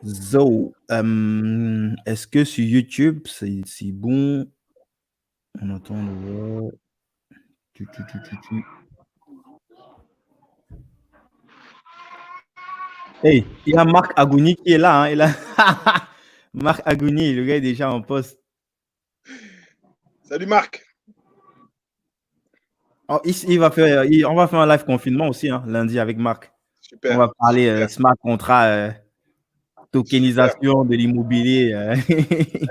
So, est-ce que sur YouTube, c'est bon? On attend de voir. Tu. Hey, il y a Marc Agouni qui est là. Hein, il a... Marc Agouni, le gars est déjà en poste. Salut Marc. Oh, on va faire un live confinement aussi, hein, lundi avec Marc. Super. On va parler smart contract, tokenisation de l'immobilier. Ah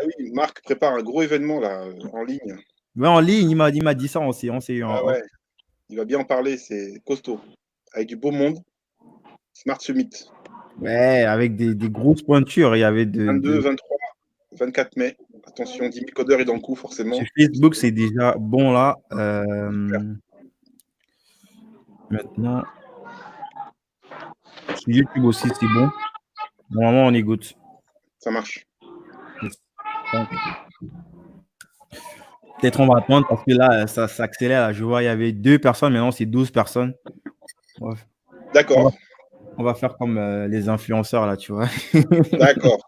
oui, Marc prépare un gros événement là, en ligne. Ouais, en ligne, il m'a dit ça aussi. On s'est eu ouais. Il va bien en parler, c'est costaud. Avec du beau monde. Smart Summit. Ouais, avec des grosses pointures. Il y avait 22, 23, 24 mai. Attention, 10 000 codeurs est dans le coup, forcément. Sur Facebook, c'est déjà bon là. Maintenant, sur YouTube aussi, c'est bon. Normalement, on est good. Ça marche. Peut-être on va attendre parce que là, ça s'accélère. Je vois, il y avait 2 personnes, maintenant c'est 12 personnes. Ouais. D'accord. On va faire comme les influenceurs là, tu vois. D'accord.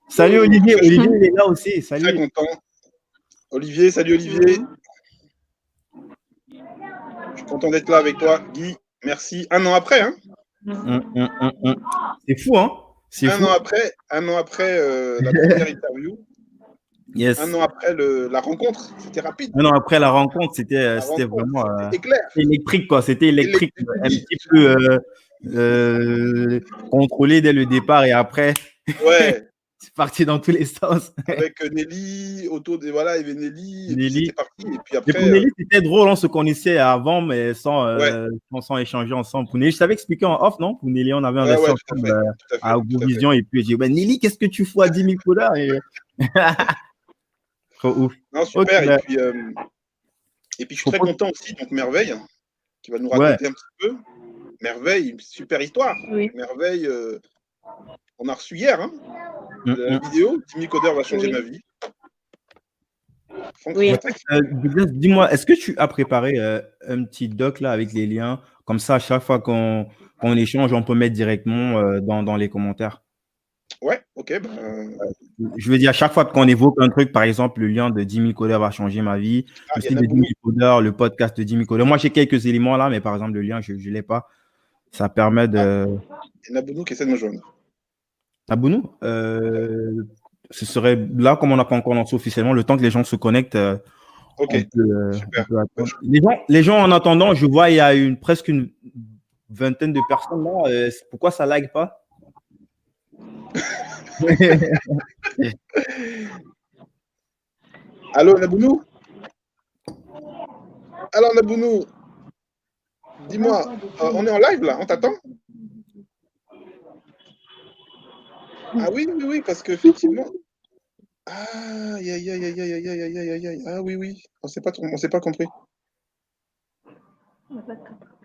Salut Olivier. Olivier, il est là aussi. Salut. Très content. Olivier, salut Olivier. Je suis content d'être là avec toi. Guy, merci. 1 an après, hein. C'est fou, hein. C'est fou. Un an après la première interview. Yes. 1 an après la rencontre, c'était rapide. 1 an après la rencontre, c'était vraiment électrique, quoi. C'était électrique, un petit peu contrôlé dès le départ et après, ouais. c'est parti dans tous les sens. Avec Nelly, il y avait Nelly, et puis c'était parti. Et puis après, pour Nelly, c'était drôle, on se connaissait avant, mais sans échanger ensemble. Pour Nelly, je t'avais expliqué en off, non? Pour Nelly, on avait investi ensemble à Vision, et puis j'ai dit, Nelly, qu'est-ce que tu fous à 10 000 dollars? Trop ouf. Non, super. Okay, et puis je suis très content aussi, donc Merveille, qui va nous raconter un petit peu. Merveille, une super histoire. Oui. Merveille, on a reçu hier la vidéo. 10 000 codeurs va changer ma vie. Oui. Dis-moi, est-ce que tu as préparé un petit doc là avec les liens? Comme ça, à chaque fois qu'on échange, on peut mettre directement dans les commentaires. Ouais, ok. Je veux dire, à chaque fois qu'on évoque un truc, par exemple, le lien de 10 000 codeurs va changer ma vie, le site de 10 000 codeurs, le podcast de 10 000 codeurs. Moi, j'ai quelques éléments là, mais par exemple, le lien, je ne l'ai pas. Ça permet de. Il y a Nabounou qui essaie de me joindre. Nabounou ce serait là, comme on n'a pas encore lancé officiellement, le temps que les gens se connectent. Ok, on peut attendre. Les gens, en attendant, je vois, il y a presque une vingtaine de personnes là. Pourquoi ça ne lag pas? Allô, Nabounou? Alors, Nabounou, dis-moi, on est en live là, on t'attend? Ah oui, parce qu'effectivement. Ah, ah oui, on s'est pas compris.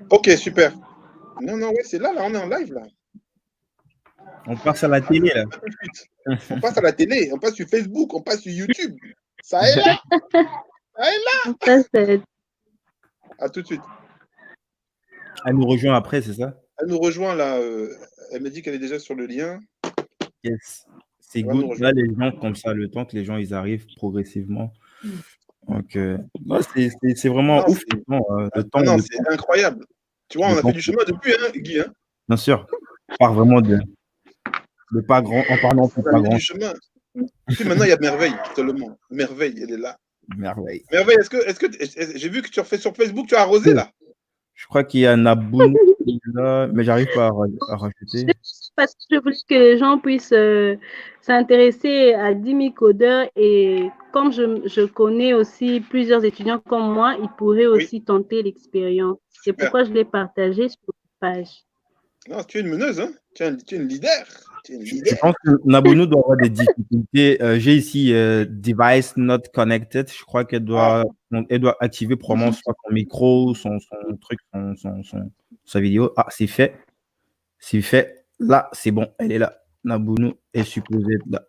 Ok, super. Non, oui, c'est là, on est en live là. On passe à la télé là. On passe à la télé, on passe sur Facebook, on passe sur YouTube. Ça est là. Ça est là. À tout de suite. Elle nous rejoint après, c'est ça? Elle nous rejoint là. Elle me dit qu'elle est déjà sur le lien. Yes. C'est good. Là, les gens comme ça, le temps que les gens ils arrivent progressivement. Donc, c'est vraiment ouf. Le temps, non, c'est incroyable. Tu vois, on a fait du chemin depuis, hein, Guy. Hein. Bien sûr. On part vraiment de pas grand. En parlant de pas grand. Du chemin. Et puis maintenant, il y a Merveille seulement. Merveille, elle est là. Merveille. Merveille, est-ce que j'ai vu que tu refais sur Facebook, tu as arrosé là? Je crois qu'il y a Nabounou là, mais j'arrive pas à rajouter. Parce que je voulais que les gens puissent s'intéresser à 10 000 codeurs et comme je connais aussi plusieurs étudiants comme moi, ils pourraient aussi tenter l'expérience. C'est pourquoi je l'ai partagé sur la page. Non, tu es une meneuse, hein? Tu es une leader. Je pense que Nabounou doit avoir des difficultés. J'ai ici device not connected. Je crois qu'elle doit activer probablement soit son micro, son truc, sa vidéo. Ah, c'est fait. C'est fait. Là, c'est bon. Elle est là. Nabounou est supposée être là.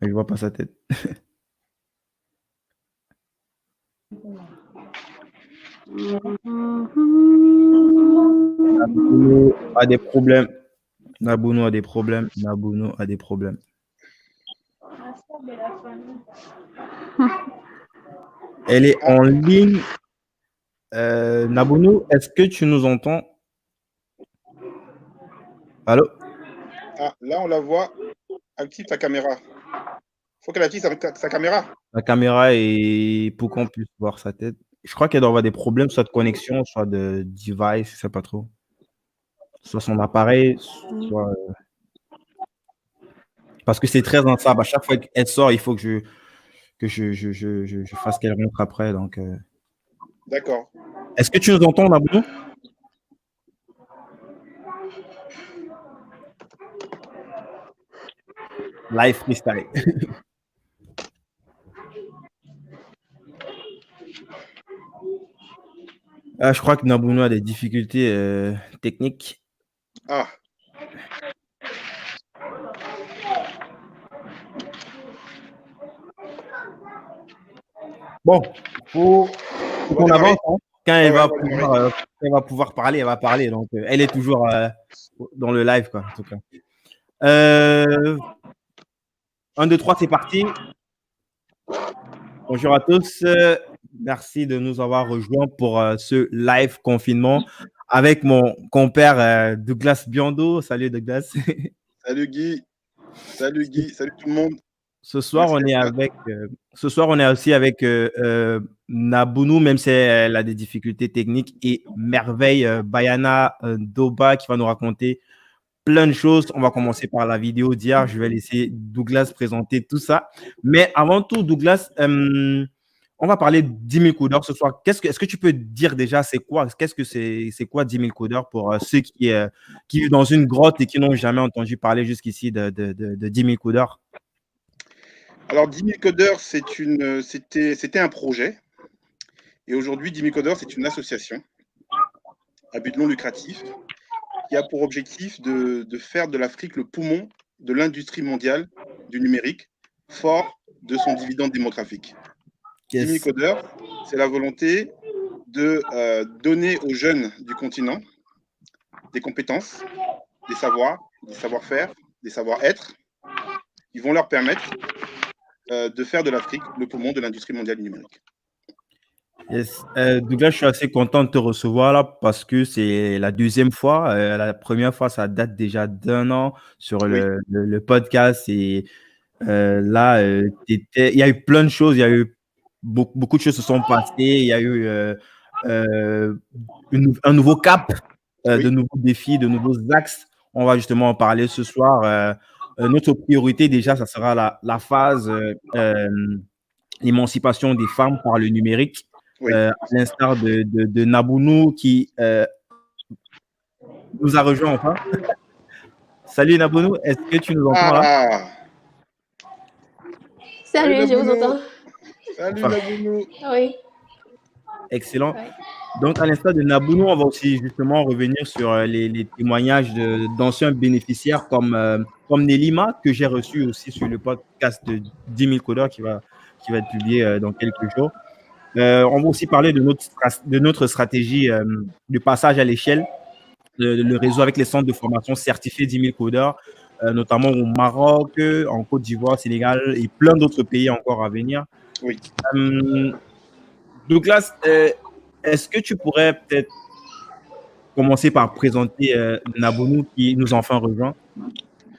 Mais je vois pas sa tête. Nabuno a des problèmes. Nabuno a des problèmes. Nabuno a des problèmes. Elle est en ligne. Nabuno, est-ce que tu nous entends? Allô? Ah, là, on la voit. Active ta caméra. Faut qu'elle active sa caméra. La caméra est pour qu'on puisse voir sa tête. Je crois qu'elle doit avoir des problèmes, soit de connexion, soit de device, je sais pas trop. Soit son appareil, soit. Parce que c'est très instable. À chaque fois qu'elle sort, il faut que je fasse qu'elle rentre après. Donc. D'accord. Est-ce que tu nous entends, Nabuno? Live freestyle. Je crois que Nabuno a des difficultés techniques. Ah. Bon, faut qu'on avance. Hein. Quand elle va pouvoir parler, elle va parler. Donc, elle est toujours dans le live, quoi, en tout cas. 1, 2, 3, c'est parti. Bonjour à tous. Merci de nous avoir rejoints pour ce live confinement avec mon compère Douglas Biondo. Salut Douglas. Salut Guy. Salut Guy. Salut tout le monde. Ce soir, on est aussi avec Nabuno, même si elle a des difficultés techniques, et Merveille Bayana Doba qui va nous raconter plein de choses. On va commencer par la vidéo d'hier. Je vais laisser Douglas présenter tout ça. Mais avant tout, Douglas, on va parler de 10 000 codeurs ce soir. Est-ce que tu peux dire déjà c'est quoi 10 000 codeurs pour ceux qui vivent dans une grotte et qui n'ont jamais entendu parler jusqu'ici de 10 000 codeurs? Alors, 10 000 codeurs, c'était un projet. Et aujourd'hui, 10 000 codeurs, c'est une association à but non lucratif qui a pour objectif de faire de l'Afrique le poumon de l'industrie mondiale du numérique, fort de son dividende démographique. 10 000 codeurs, c'est la volonté de donner aux jeunes du continent des compétences, des savoirs, des savoir-faire, des savoir-être qui vont leur permettre de faire de l'Afrique le poumon de l'industrie mondiale du numérique. Yes. Douglas, je suis assez content de te recevoir là parce que c'est la deuxième fois. La première fois, ça date déjà d'1 an sur le podcast. Et là, il y a eu plein de choses. Il y a eu beaucoup de choses se sont passées. Il y a eu un nouveau cap, de nouveaux défis, de nouveaux axes. On va justement en parler ce soir. Notre priorité, déjà, ça sera la phase l'émancipation des femmes par le numérique. À l'instar de Nabuno qui nous a rejoint enfin. Salut Nabuno, est-ce que tu nous entends là? Salut, je vous entends. Salut Nabuno. Oui. Excellent. Ouais. Donc, à l'instar de Nabuno, on va aussi justement revenir sur les témoignages d'anciens bénéficiaires comme Nelima, que j'ai reçu aussi sur le podcast de 10 000 codeurs qui va être publié dans quelques jours. On va aussi parler de notre stratégie de passage à l'échelle, le réseau avec les centres de formation certifiés 10 000 codeurs, notamment au Maroc, en Côte d'Ivoire, Sénégal et plein d'autres pays encore à venir. Oui. Douglas, est-ce que tu pourrais peut-être commencer par présenter Nabuno qui nous a enfin rejoint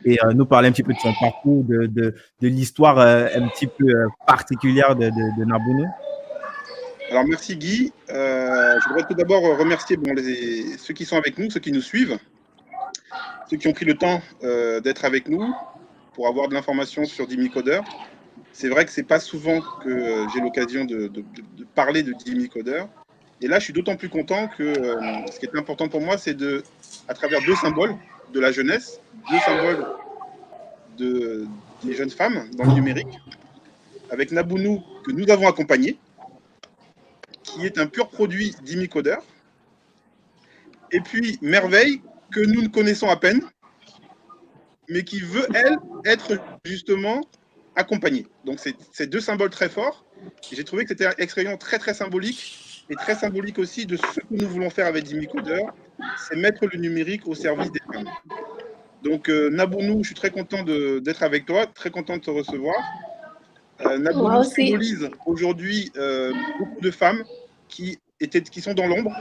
et nous parler un petit peu de son parcours, de l'histoire un petit peu particulière de Nabuno? Alors, merci Guy. Je voudrais tout d'abord remercier ceux qui sont avec nous, ceux qui nous suivent, ceux qui ont pris le temps d'être avec nous pour avoir de l'information sur 10 000 codeurs. C'est vrai que ce n'est pas souvent que j'ai l'occasion de parler de 10 000 codeurs. Et là, je suis d'autant plus content que ce qui est important pour moi, c'est à travers 2 symboles de la jeunesse, 2 symboles des jeunes femmes dans le numérique, avec Nabuno que nous avons accompagné, qui est un pur produit 10 000 codeurs, et puis Merveille, que nous ne connaissons à peine, mais qui veut, elle, être justement accompagnée. Donc, c'est 2 symboles très forts. J'ai trouvé que c'était extrêmement très, très symbolique, et très symbolique aussi de ce que nous voulons faire avec 10 000 codeurs, c'est mettre le numérique au service des femmes. Donc, Nabounou, je suis très content d'être avec toi, très content de te recevoir. Nabounou symbolise aujourd'hui beaucoup de femmes qui sont dans l'ombre,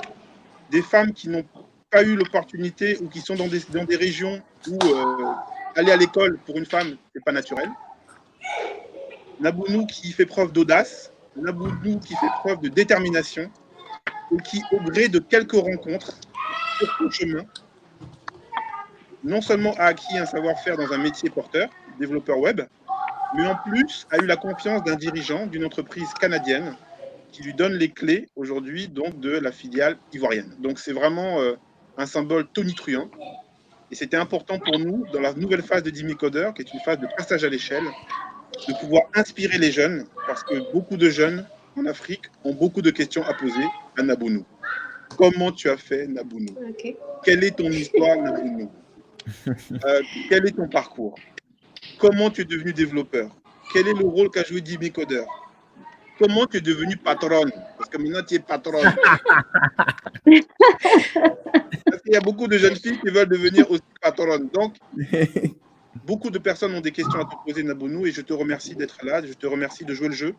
des femmes qui n'ont pas eu l'opportunité ou qui sont dans des régions où aller à l'école pour une femme, c'est pas naturel. Nabounou qui fait preuve d'audace, Nabounou qui fait preuve de détermination et qui, au gré de quelques rencontres sur son chemin, non seulement a acquis un savoir-faire dans un métier porteur, développeur web, mais en plus a eu la confiance d'un dirigeant d'une entreprise canadienne qui lui donne les clés aujourd'hui donc de la filiale ivoirienne. Donc c'est vraiment un symbole tonitruant. Et c'était important pour nous, dans la nouvelle phase de Dimicoder, qui est une phase de passage à l'échelle, de pouvoir inspirer les jeunes, parce que beaucoup de jeunes en Afrique ont beaucoup de questions à poser à Nabounou. Comment tu as fait, Nabounou? Quelle est ton histoire, Nabounou? Quel est ton parcours? Comment tu es devenu développeur? Quel est le rôle qu'a joué Dimicoder? Comment tu es devenu patronne? Parce que maintenant, tu es patronne. Parce qu'il y a beaucoup de jeunes filles qui veulent devenir aussi patronnes. Donc, beaucoup de personnes ont des questions à te poser, Nabounou, et je te remercie d'être là. Je te remercie de jouer le jeu,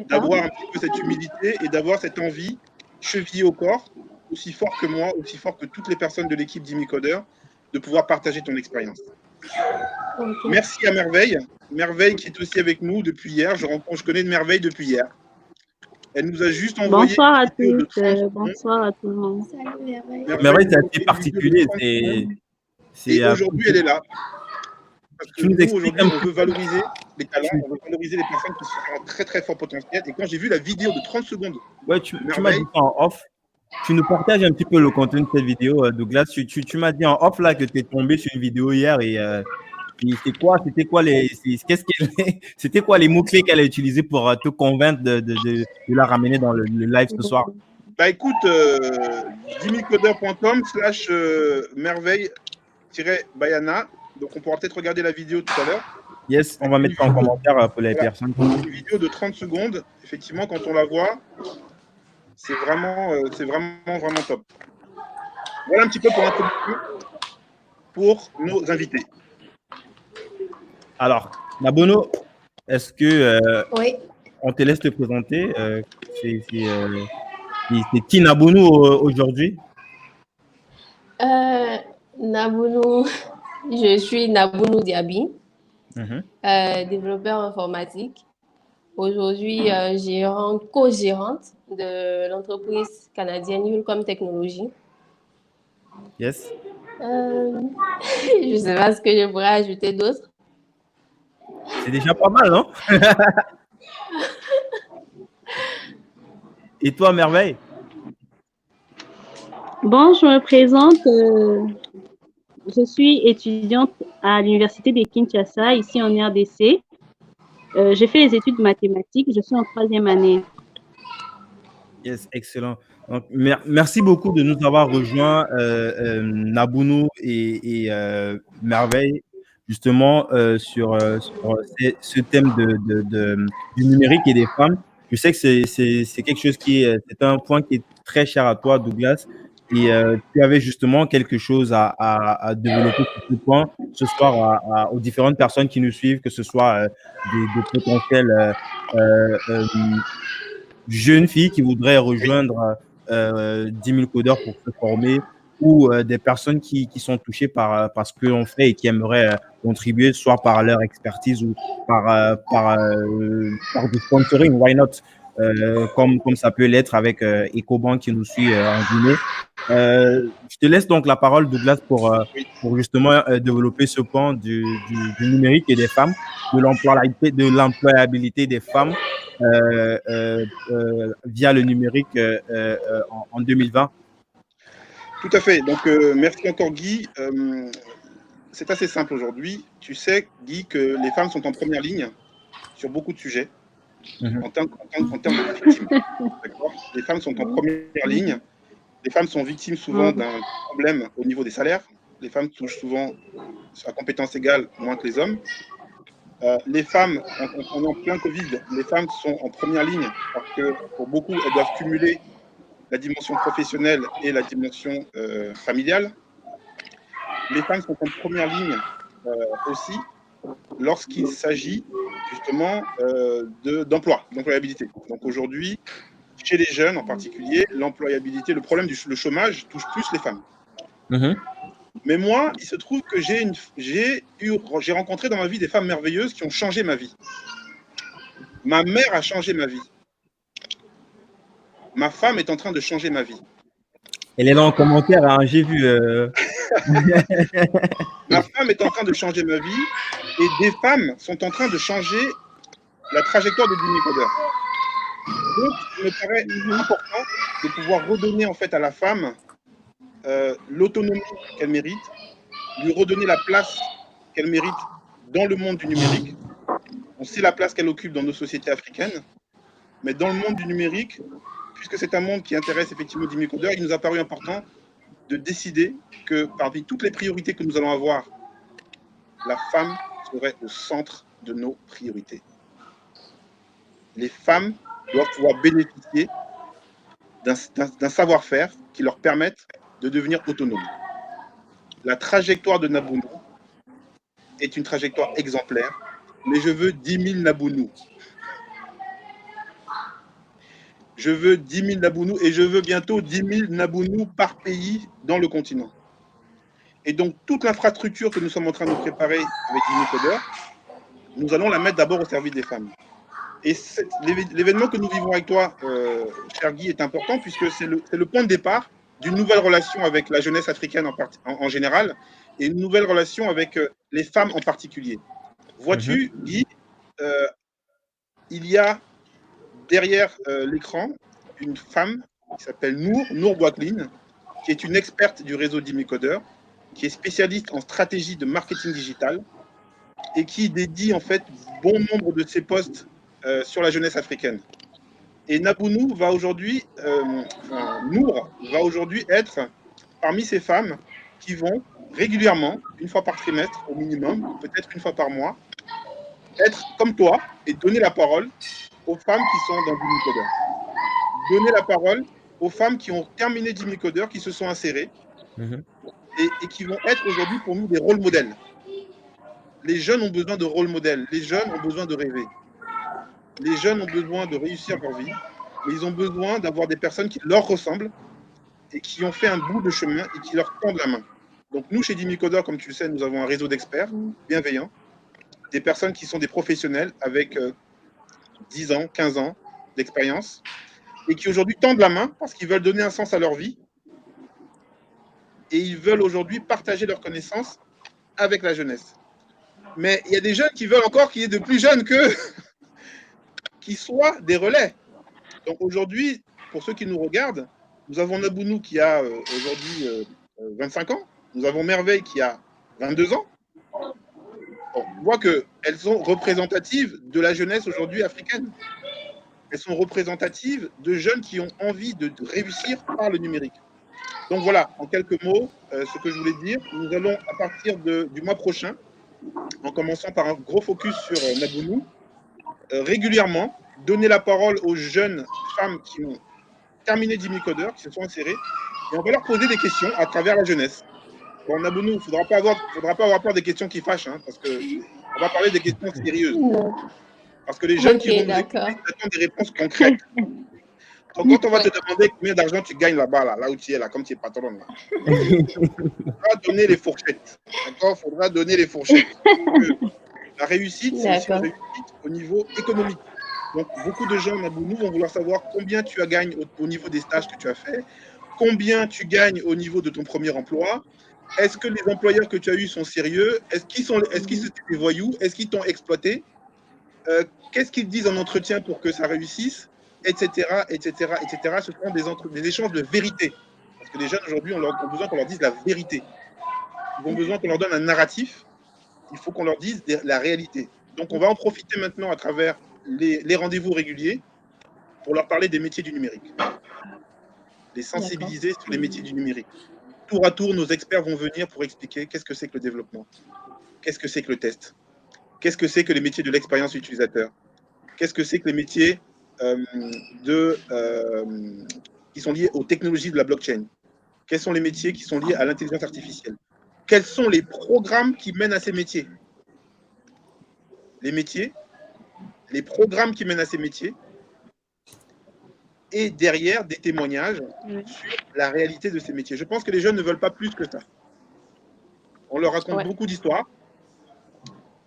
d'avoir un petit peu cette humilité et d'avoir cette envie chevillée au corps, aussi fort que moi, aussi fort que toutes les personnes de l'équipe Dimicoder, de pouvoir partager ton expérience. Merci à Merveille. Merveille qui est aussi avec nous depuis hier. Je connais Merveille depuis hier. Elle nous a juste envoyé. Bonsoir à tous. Bonsoir à tout le monde. Merveille, c'est assez particulier. Et aujourd'hui, elle est là. Parce que nous, aujourd'hui, on veut valoriser les talents, on veut valoriser les personnes qui sont en très très fort potentiel. Et quand j'ai vu la vidéo de 30 secondes, ouais, tu m'as dit en off. Tu nous partages un petit peu le contenu de cette vidéo, Douglas. Tu m'as dit en off là que tu es tombé sur une vidéo hier et puis c'était quoi les mots-clés qu'elle a utilisés pour te convaincre de la ramener dans le live ce soir? Bah écoute, dimicoder.com/merveille-bayana. Donc on pourra peut-être regarder la vidéo tout à l'heure. Yes, on va mettre ça en commentaire pour les personnes. Une vidéo de 30 secondes, effectivement, quand on la voit, c'est vraiment top. Voilà un petit peu pour l'introduction pour nos invités. Alors, Nabounou, est-ce que oui. On te laisse te présenter? C'est qui Nabounou aujourd'hui? Nabounou, je suis Nabounou Diaby, développeur informatique. Aujourd'hui, co-gérante de l'entreprise canadienne Yulcom Technologies. Yes. Je ne sais pas ce que je pourrais ajouter d'autre. C'est déjà pas mal, non? Et toi, Merveille? Bon, je me présente. Je suis étudiante à l'université de Kinshasa, ici en RDC. J'ai fait les études de mathématiques. Je suis en 3e année. Yes, excellent. Donc, merci beaucoup de nous avoir rejoints, Nabounou et Merveille, justement sur ce thème du numérique et des femmes. Je sais que c'est quelque chose c'est un point qui est très cher à toi, Douglas. Et tu avais justement quelque chose à développer sur ce point ce soir aux différentes personnes qui nous suivent, que ce soit des potentiels jeunes filles qui voudraient rejoindre 10 000 codeurs pour se former, ou des personnes qui sont touchées par ce que l'on fait et qui aimeraient contribuer soit par leur expertise ou par du sponsoring, why not, comme ça peut l'être avec Ecobank qui nous suit en Guinée. Je te laisse donc la parole, Douglas, pour justement développer ce point du numérique et des femmes, de l'employabilité des femmes via le numérique en 2020. Tout à fait. Donc, merci encore, Guy. C'est assez simple aujourd'hui. Tu sais, Guy, que les femmes sont en première ligne sur beaucoup de sujets en termes de victimes. Les femmes sont en première ligne. Les femmes sont victimes souvent d'un problème au niveau des salaires. Les femmes touchent souvent à compétences égales moins que les hommes. Les femmes, on est en plein Covid, les femmes sont en première ligne parce que pour beaucoup, elles doivent cumuler la dimension professionnelle et la dimension familiale. Les femmes sont en première ligne aussi lorsqu'il s'agit justement d'employabilité. Donc aujourd'hui, chez les jeunes en particulier, l'employabilité, le problème du chômage touche plus les femmes. Mais moi, il se trouve que j'ai rencontré dans ma vie des femmes merveilleuses qui ont changé ma vie. Ma mère a changé ma vie. Ma femme est en train de changer ma vie. Elle est là en commentaire, hein, j'ai vu. Ma femme est en train de changer ma vie et des femmes sont en train de changer la trajectoire de Jimmy Coder. Donc, il me paraît important de pouvoir redonner en fait à la femme l'autonomie qu'elle mérite, lui redonner la place qu'elle mérite dans le monde du numérique. On sait la place qu'elle occupe dans nos sociétés africaines, mais dans le monde du numérique, puisque c'est un monde qui intéresse effectivement Jimmy Coder, il nous a paru important de décider que parmi toutes les priorités que nous allons avoir, la femme serait au centre de nos priorités. Les femmes doivent pouvoir bénéficier d'un savoir-faire qui leur permette de devenir autonomes. La trajectoire de Nabounou est une trajectoire exemplaire, mais je veux 10 000 Nabounou. Je veux 10 000 Nabounou et je veux bientôt 10 000 Nabounou par pays dans le continent. Et donc, toute l'infrastructure que nous sommes en train de préparer avec Jimmy Coder, nous allons la mettre d'abord au service des femmes. Et l'événement que nous vivons avec toi, cher Guy, est important puisque c'est le point de départ d'une nouvelle relation avec la jeunesse africaine en général et une nouvelle relation avec les femmes en particulier. Vois-tu, Guy, il y a derrière l'écran une femme qui s'appelle Nour Bouakline, qui est une experte du réseau Jimmy Coder, qui est spécialiste en stratégie de marketing digital et qui dédie en fait bon nombre de ses postes sur la jeunesse africaine. Et Nabounou va aujourd'hui, Nour va aujourd'hui être parmi ces femmes qui vont régulièrement, une fois par trimestre au minimum, peut-être une fois par mois, être comme toi et donner la parole aux femmes qui sont dans Jimmy Coder. Donner la parole aux femmes qui ont terminé Jimmy Coder, qui se sont insérées et qui vont être aujourd'hui pour nous des rôles modèles. Les jeunes ont besoin de rôles modèles. Les jeunes ont besoin de rêver. Les jeunes ont besoin de réussir leur vie. Mais ils ont besoin d'avoir des personnes qui leur ressemblent et qui ont fait un bout de chemin et qui leur tendent la main. Donc nous, chez Jimmy Coder, comme tu le sais, nous avons un réseau d'experts bienveillants, des personnes qui sont des professionnels avec 10 ans, 15 ans d'expérience et qui aujourd'hui tendent la main parce qu'ils veulent donner un sens à leur vie et ils veulent aujourd'hui partager leurs connaissances avec la jeunesse. Mais il y a des jeunes qui veulent encore qu'il y ait de plus jeunes qu'eux qui soient des relais. Donc aujourd'hui, pour ceux qui nous regardent, nous avons Nabounou qui a aujourd'hui 25 ans, nous avons Merveille qui a 22 ans. On voit qu'elles sont représentatives de la jeunesse aujourd'hui africaine. Elles sont représentatives de jeunes qui ont envie de réussir par le numérique. Donc voilà, en quelques mots, ce que je voulais dire. Nous allons, à partir du mois prochain, en commençant par un gros focus sur Nabounou, régulièrement donner la parole aux jeunes femmes qui ont terminé Jimmy Coder, qui se sont insérées, et on va leur poser des questions à travers la jeunesse. Bon, Nabounou, il ne faudra pas avoir peur des questions qui fâchent, hein, parce qu'on va parler des questions sérieuses. Parce que les jeunes qui vont nous écouter attendent des réponses concrètes. Donc, quand on va te demander combien d'argent tu gagnes là-bas, là où tu es, là, comme tu es patronne, là, il faudra donner les fourchettes. D'accord ? Il faudra donner les fourchettes. La réussite, c'est aussi une réussite au niveau économique. Donc, beaucoup de gens, Nabounou, vont vouloir savoir combien tu gagnes au niveau des stages que tu as fait, combien tu gagnes au niveau de ton premier emploi. Est-ce que les employeurs que tu as eus sont sérieux? Est-ce qu'ils sont des voyous? Est-ce qu'ils t'ont exploité? Qu'est-ce qu'ils disent en entretien pour que ça réussisse? Etc., etc., etc. Ce sont des échanges de vérité. Parce que les jeunes, aujourd'hui, ont besoin qu'on leur dise la vérité. Ils ont besoin qu'on leur donne un narratif. Il faut qu'on leur dise la réalité. Donc, on va en profiter maintenant à travers les rendez-vous réguliers pour leur parler des métiers du numérique. Les sensibiliser sur les métiers du numérique. Tour à tour, nos experts vont venir pour expliquer qu'est-ce que c'est que le développement, qu'est-ce que c'est que le test, qu'est-ce que c'est que les métiers de l'expérience utilisateur, qu'est-ce que c'est que les métiers qui sont liés aux technologies de la blockchain? Quels sont les métiers qui sont liés à l'intelligence artificielle? Quels sont les programmes qui mènent à ces métiers? Les métiers, les programmes qui mènent à ces métiers, et derrière des témoignages sur la réalité de ces métiers. Je pense que les jeunes ne veulent pas plus que ça. On leur raconte beaucoup d'histoires,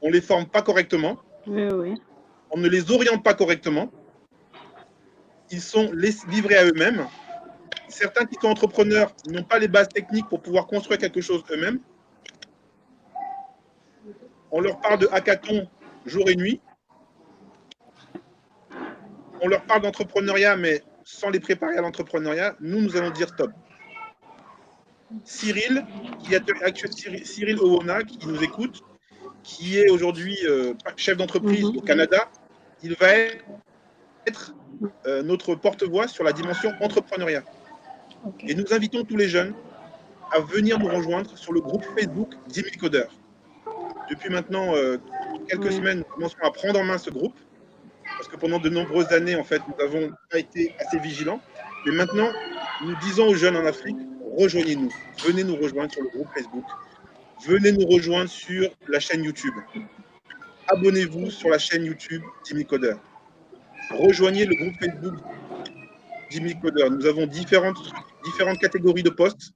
on ne les forme pas correctement, on ne les oriente pas correctement, ils sont livrés à eux-mêmes. Certains qui sont entrepreneurs n'ont pas les bases techniques pour pouvoir construire quelque chose eux-mêmes. On leur parle de hackathon jour et nuit. On leur parle d'entrepreneuriat, mais sans les préparer à l'entrepreneuriat, nous allons dire stop. Cyril Owona, qui nous écoute, qui est aujourd'hui chef d'entreprise au Canada, il va être notre porte-voix sur la dimension entrepreneuriat. Et nous invitons tous les jeunes à venir nous rejoindre sur le groupe Facebook 10 000 codeurs. Depuis maintenant quelques semaines, nous commençons à prendre en main ce groupe, parce que pendant de nombreuses années, en fait, nous n'avons pas été assez vigilants. Mais maintenant, nous disons aux jeunes en Afrique, rejoignez-nous, venez nous rejoindre sur le groupe Facebook, venez nous rejoindre sur la chaîne YouTube. Abonnez-vous sur la chaîne YouTube 10 000 codeurs. Rejoignez le groupe Facebook 10 000 codeurs. Nous avons différentes catégories de postes,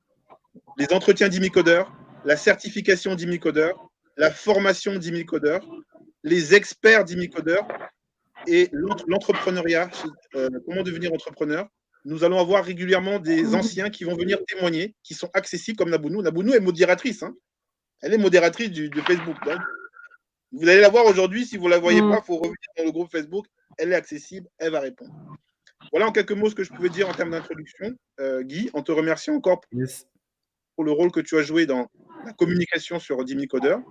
les entretiens 10 000 codeurs, la certification 10 000 codeurs, la formation 10 000 codeurs, les experts 10 000 codeurs et l'entrepreneuriat, comment devenir entrepreneur. Nous allons avoir régulièrement des anciens qui vont venir témoigner, qui sont accessibles comme Nabounou. Nabounou est modératrice. Hein. Elle est modératrice de Facebook. Donc, vous allez la voir aujourd'hui. Si vous ne la voyez pas, il faut revenir dans le groupe Facebook. Elle est accessible, elle va répondre. Voilà en quelques mots ce que je pouvais dire en termes d'introduction. Guy, en te remerciant encore pour le rôle que tu as joué dans la communication sur 10 000 codeurs.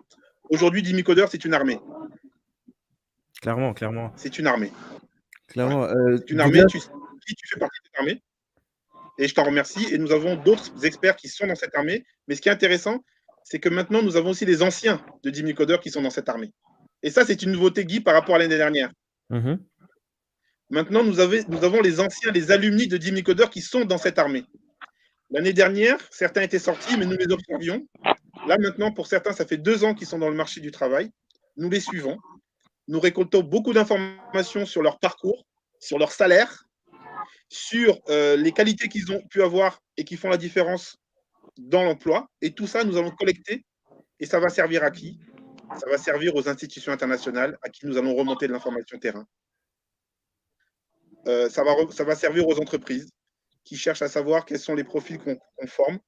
Aujourd'hui, 10 000 codeurs, c'est une armée. Clairement. C'est une armée. Clairement. C'est une armée, tu fais partie de cette armée. Et je t'en remercie. Et nous avons d'autres experts qui sont dans cette armée. Mais ce qui est intéressant, c'est que maintenant, nous avons aussi les anciens de 10 000 codeurs qui sont dans cette armée. Et ça, c'est une nouveauté, Guy, par rapport à l'année dernière. Maintenant, nous avons les anciens, les alumni de 10 000 codeurs qui sont dans cette armée. L'année dernière, certains étaient sortis, mais nous les observions. Là, maintenant, pour certains, ça fait 2 ans qu'ils sont dans le marché du travail. Nous les suivons. Nous récoltons beaucoup d'informations sur leur parcours, sur leur salaire, sur les qualités qu'ils ont pu avoir et qui font la différence dans l'emploi. Et tout ça, nous allons collecter. Et ça va servir à qui? Ça va servir aux institutions internationales à qui nous allons remonter de l'information terrain. Ça va servir aux entreprises qui cherchent à savoir quels sont les profils qu'on forme.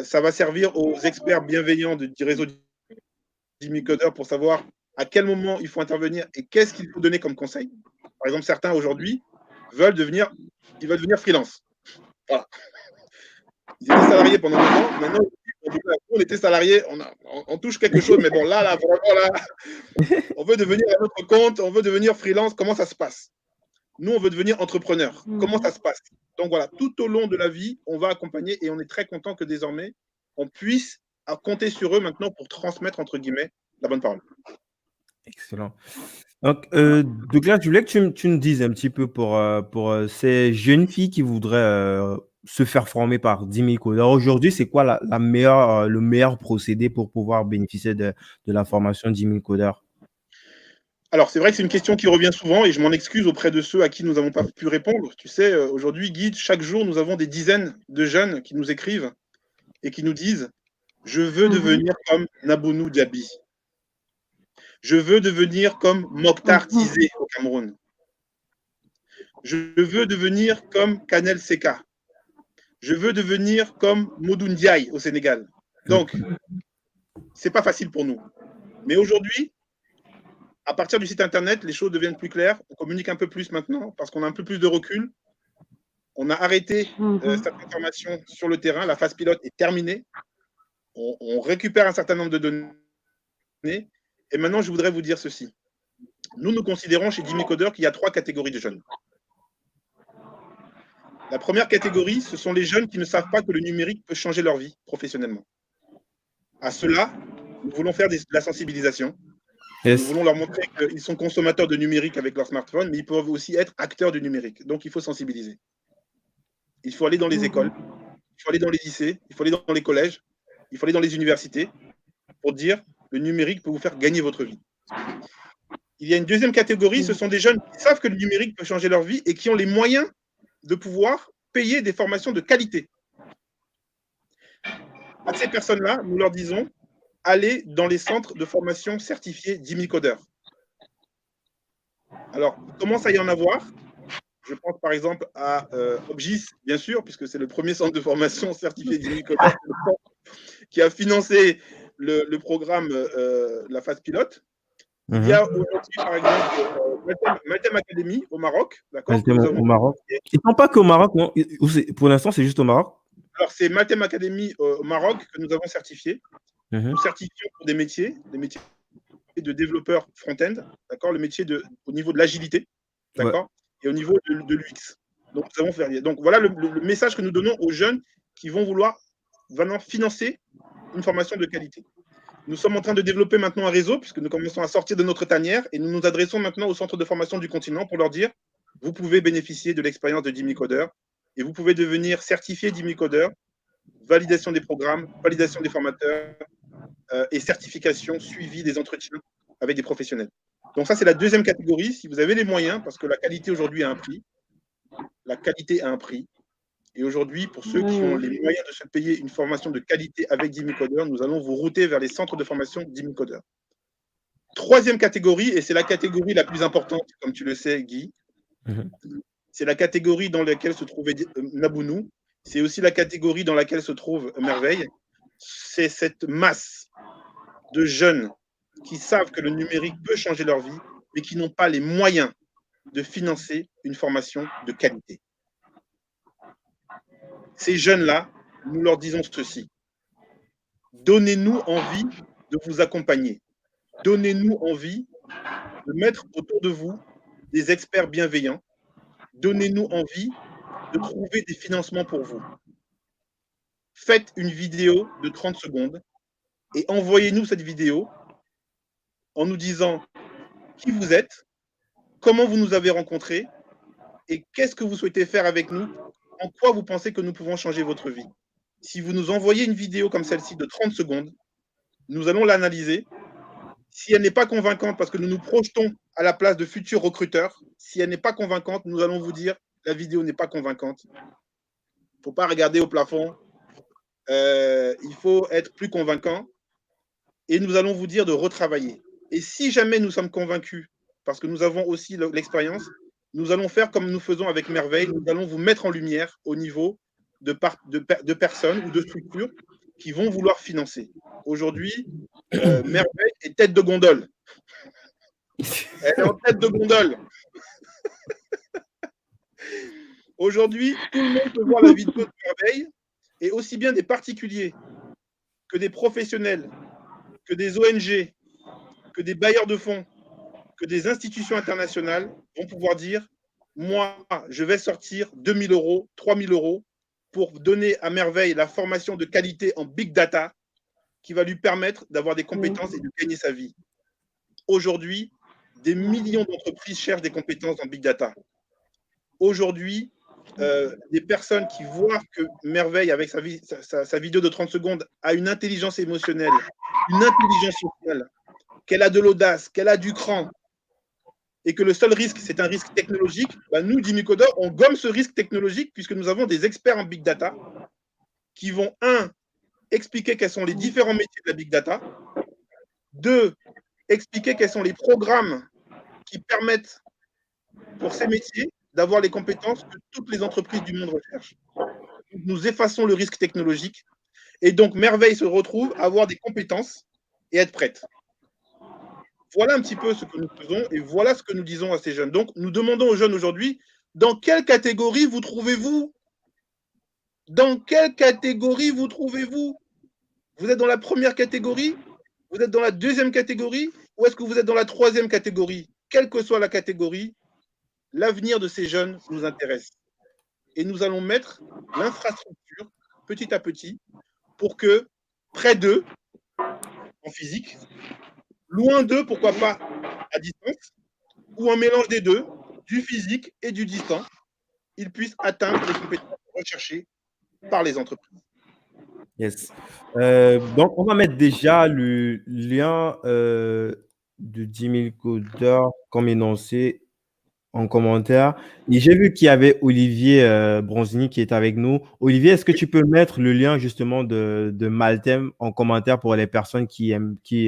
Ça va servir aux experts bienveillants du réseau 10 000 codeurs pour savoir à quel moment il faut intervenir et qu'est-ce qu'il faut donner comme conseil. Par exemple, certains aujourd'hui veulent devenir freelance. Voilà. Ils étaient salariés pendant 2 ans. Maintenant, on était salariés, on touche quelque chose, mais bon, là, vraiment, là, on veut devenir à notre compte, on veut devenir freelance. Comment ça se passe? Nous, on veut devenir entrepreneur. Comment ça se passe? Donc voilà, tout au long de la vie, on va accompagner et on est très content que désormais, on puisse compter sur eux maintenant pour transmettre, entre guillemets, la bonne parole. Excellent. Donc là, je voulais que tu me dises un petit peu pour ces jeunes filles qui voudraient se faire former par 10 000 codeurs. Aujourd'hui, c'est quoi le meilleur procédé pour pouvoir bénéficier de la formation 10 000 codeurs? Alors, c'est vrai que c'est une question qui revient souvent et je m'en excuse auprès de ceux à qui nous n'avons pas pu répondre. Tu sais, aujourd'hui, Guy, chaque jour, nous avons des dizaines de jeunes qui nous écrivent et qui nous disent « Je veux devenir comme Nabounou Diaby. Je veux devenir comme Mokhtar Tizé au Cameroun. Je veux devenir comme Kanel Seka. Je veux devenir comme Modou Ndiaye au Sénégal. » Donc, c'est pas facile pour nous. Mais aujourd'hui, à partir du site internet, les choses deviennent plus claires. On communique un peu plus maintenant parce qu'on a un peu plus de recul. On a arrêté certaines formations sur le terrain. La phase pilote est terminée. On récupère un certain nombre de données. Et maintenant, je voudrais vous dire ceci. Nous considérons chez 10 000 codeurs qu'il y a 3 catégories de jeunes. La première catégorie, ce sont les jeunes qui ne savent pas que le numérique peut changer leur vie professionnellement. À cela, nous voulons faire de la sensibilisation. Nous voulons leur montrer qu'ils sont consommateurs de numérique avec leur smartphone, mais ils peuvent aussi être acteurs du numérique. Donc, il faut sensibiliser. il faut aller dans les écoles, il faut aller dans les lycées, il faut aller dans les collèges, il faut aller dans les universités pour dire le numérique peut vous faire gagner votre vie. Il y a une deuxième catégorie, ce sont des jeunes qui savent que le numérique peut changer leur vie et qui ont les moyens de pouvoir payer des formations de qualité. À ces personnes-là, nous leur disons, allez dans les centres de formation certifiés Jimmy Coder. Alors, il commence à y en avoir. Je pense par exemple à Obgis, bien sûr, puisque c'est le premier centre de formation certifié Jimmy Coder qui a financé le programme La phase pilote. Il y a aujourd'hui, par exemple, Maltem Academy au Maroc. Maltem au Maroc. Ils ne sont pas qu'au Maroc, non? Pour l'instant, c'est juste au Maroc? Alors, c'est Maltem Academy au Maroc que nous avons certifié. Nous certifions pour des métiers de développeur front-end, d'accord, le métier au niveau de l'agilité, d'accord, et au niveau de l'UX. Donc, nous avons fait. Donc, voilà le message que nous donnons aux jeunes qui vont vouloir vraiment financer une formation de qualité. Nous sommes en train de développer maintenant un réseau, puisque nous commençons à sortir de notre tanière, et nous nous adressons maintenant aux centres de formation du continent pour leur dire, vous pouvez bénéficier de l'expérience de Jimmy Coder, et vous pouvez devenir certifié Jimmy Coder, validation des programmes, validation des formateurs, et certification, suivi des entretiens avec des professionnels. Donc ça, c'est la deuxième catégorie. Si vous avez les moyens, parce que la qualité aujourd'hui a un prix, la qualité a un prix. Et aujourd'hui, pour ceux qui ont les moyens de se payer une formation de qualité avec Jimmy Coder, nous allons vous router vers les centres de formation Jimmy Coder. Troisième catégorie, et c'est la catégorie la plus importante, comme tu le sais, Guy, c'est la catégorie dans laquelle se trouvait Nabounou. C'est aussi la catégorie dans laquelle se trouve Merveille. C'est cette masse de jeunes qui savent que le numérique peut changer leur vie, mais qui n'ont pas les moyens de financer une formation de qualité. Ces jeunes-là, nous leur disons ceci. Donnez-nous envie de vous accompagner. Donnez-nous envie de mettre autour de vous des experts bienveillants. Donnez-nous envie de trouver des financements pour vous. Faites une vidéo de 30 secondes et envoyez-nous cette vidéo en nous disant qui vous êtes, comment vous nous avez rencontrés et qu'est-ce que vous souhaitez faire avec nous, en quoi vous pensez que nous pouvons changer votre vie. Si vous nous envoyez une vidéo comme celle-ci de 30 secondes, nous allons l'analyser. Si elle n'est pas convaincante, parce que nous nous projetons à la place de futurs recruteurs, si elle n'est pas convaincante, nous allons vous dire la vidéo n'est pas convaincante. Il ne faut pas regarder au plafond. Il faut être plus convaincant. Et nous allons vous dire de retravailler. Et si jamais nous sommes convaincus, parce que nous avons aussi l'expérience, nous allons faire comme nous faisons avec Merveille, nous allons vous mettre en lumière au niveau de personnes ou de structures qui vont vouloir financer. Aujourd'hui, Merveille est tête de gondole. Elle est en tête de gondole. Aujourd'hui, tout le monde peut voir la vidéo de Merveille, et aussi bien des particuliers que des professionnels, que des ONG, que des bailleurs de fonds, que des institutions internationales vont pouvoir dire « Moi, je vais sortir 2 000 €, 3 000 € pour donner à Merveille la formation de qualité en Big Data qui va lui permettre d'avoir des compétences et de gagner sa vie. » Aujourd'hui, des millions d'entreprises cherchent des compétences en Big Data. Aujourd'hui, des personnes qui voient que Merveille, avec sa vidéo de 30 secondes, a une intelligence émotionnelle, une intelligence sociale, qu'elle a de l'audace, qu'elle a du cran, et que le seul risque, c'est un risque technologique, bah nous, Jimmy Coder, on gomme ce risque technologique puisque nous avons des experts en Big Data qui vont, 1, expliquer quels sont les différents métiers de la Big Data, 2, expliquer quels sont les programmes qui permettent pour ces métiers d'avoir les compétences que toutes les entreprises du monde recherchent. Nous effaçons le risque technologique et donc Merveille se retrouve à avoir des compétences et être prête. Voilà un petit peu ce que nous faisons et voilà ce que nous disons à ces jeunes. Donc, nous demandons aux jeunes aujourd'hui, dans quelle catégorie vous trouvez-vous? Dans quelle catégorie vous trouvez-vous? Vous êtes dans la première catégorie? Vous êtes dans la deuxième catégorie? Ou est-ce que vous êtes dans la troisième catégorie? Quelle que soit la catégorie, l'avenir de ces jeunes nous intéresse. Et nous allons mettre l'infrastructure petit à petit pour que près d'eux, en physique, loin d'eux, pourquoi pas à distance, ou un mélange des deux, du physique et du distant, ils puissent atteindre les compétences recherchés par les entreprises. Yes. Donc, on va mettre déjà le lien de 10 000 codeurs comme énoncé en commentaire. Et j'ai vu qu'il y avait Olivier Bronzini qui est avec nous. Olivier, est-ce que tu peux mettre le lien justement de Maltem en commentaire pour les personnes qui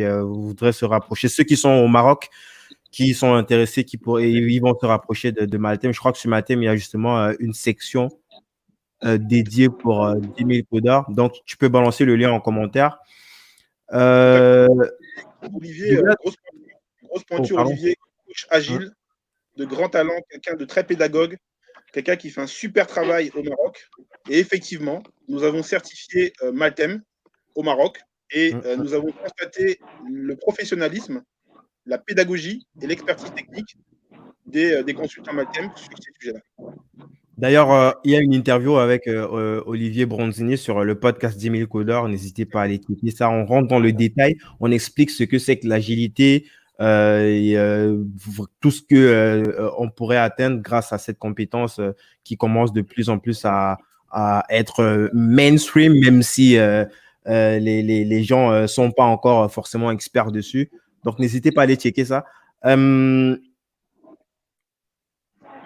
voudraient se rapprocher, ceux qui sont au Maroc, qui sont intéressés, ils vont se rapprocher de Maltem. Je crois que sur Maltem, il y a justement une section dédiée pour 10 000 codeurs. Donc, tu peux balancer le lien en commentaire. Olivier, grosse pointure, Olivier, coach agile, de grand talent, quelqu'un de très pédagogue, quelqu'un qui fait un super travail au Maroc. Et effectivement, nous avons certifié Maltem au Maroc et nous avons constaté le professionnalisme, la pédagogie et l'expertise technique des consultants Maltem sur ces sujets-là. D'ailleurs, il y a une interview avec Olivier Bronzini sur le podcast 10 000 codeurs. N'hésitez pas à l'écouter. Ça, on rentre dans le détail. On explique ce que c'est que l'agilité et tout ce que on pourrait atteindre grâce à cette compétence qui commence de plus en plus à être mainstream, même si les gens ne sont pas encore forcément experts dessus. Donc, n'hésitez pas à aller checker ça.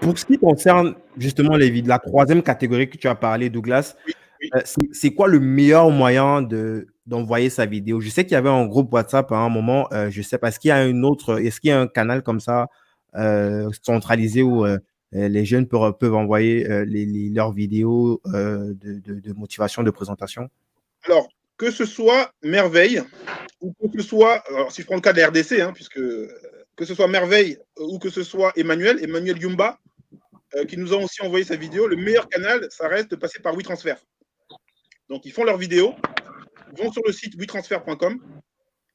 Pour ce qui concerne justement la troisième catégorie que tu as parlé, Douglas, c'est quoi le meilleur moyen d'envoyer sa vidéo? Je sais qu'il y avait un groupe WhatsApp à un moment, je sais pas, est-ce qu'il y a un canal comme ça centralisé où les jeunes peuvent envoyer leurs vidéos de motivation, de présentation? Alors, que ce soit Merveille, ou que ce soit, alors si je prends le cas de la RDC, puisque que ce soit Merveille ou que ce soit Emmanuel Yumba, qui nous ont aussi envoyé sa vidéo, le meilleur canal, ça reste de passer par WeTransfer. Donc, ils font leur vidéo, ils vont sur le site wetransfer.com.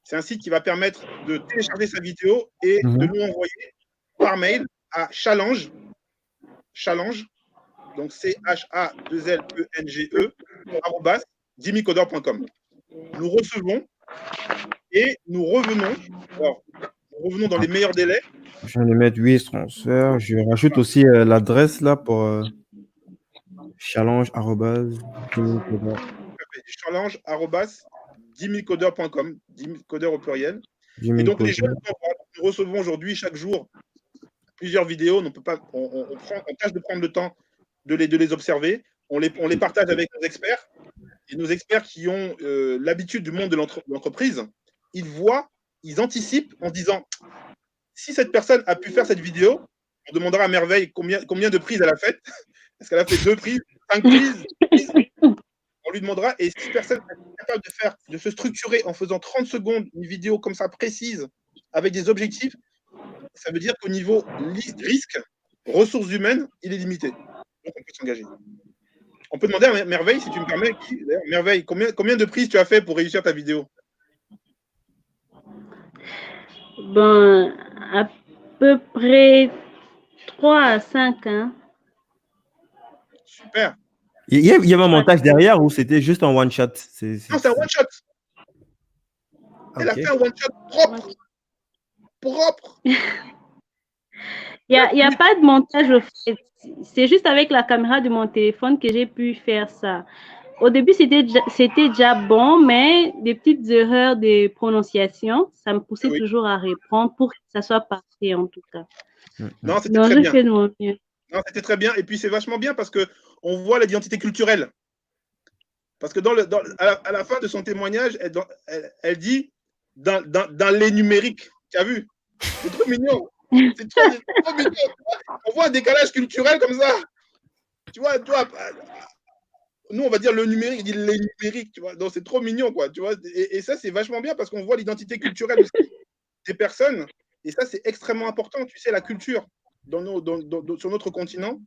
C'est un site qui va permettre de télécharger sa vidéo et de nous envoyer par mail à challenge, donc CHA2LENGE, @1000codeurs.com. Nous recevons et nous revenons. Alors, nous revenons dans les meilleurs délais. Je vais mettre WeTransfer. Je rajoute aussi l'adresse là pour challenge@1000codeurs. Challenge@1000codeurs.com, 10 000 codeurs au pluriel. Et donc, les jeunes, nous recevons aujourd'hui chaque jour plusieurs vidéos. On tâche de prendre le temps de les observer. On les partage avec nos experts. Et nos experts qui ont l'habitude du monde de l'entreprise, ils voient, ils anticipent en disant si cette personne a pu faire cette vidéo, on demandera à Merveille combien de prises elle a faites. Est-ce qu'elle a fait 2 prises, 5 prises, 10 prises? On lui demandera. Et si personne est capable de se structurer en faisant 30 secondes une vidéo comme ça précise, avec des objectifs, ça veut dire qu'au niveau risque, ressources humaines, il est limité. Donc, on peut s'engager. On peut demander à Merveille, si tu me permets, Merveille, combien de prises tu as fait pour réussir ta vidéo? Ben, à peu près 3 à 5. Super. Il y avait un montage derrière ou c'était juste un one-shot? Non, c'est un one-shot. Elle a fait un one-shot propre. Il n'y a pas de montage au fait. C'est juste avec la caméra de mon téléphone que j'ai pu faire ça. Au début, c'était déjà bon, mais des petites erreurs de prononciation, ça me poussait toujours à reprendre pour que ça soit parfait en tout cas. Non, c'était très bien. Fait de mon mieux. Non, c'était très bien. Et puis, c'est vachement bien parce qu'on voit l'identité culturelle. Parce que à la fin de son témoignage, elle dit dans les numériques. Tu as vu? C'est trop mignon. C'est trop mignon. On voit un décalage culturel comme ça. Tu vois, nous, on va dire le numérique, il dit les numériques, tu vois. Donc, c'est trop mignon, quoi. Tu vois, et ça, c'est vachement bien parce qu'on voit l'identité culturelle aussi des personnes. Et ça, c'est extrêmement important. Tu sais, la culture sur notre continent,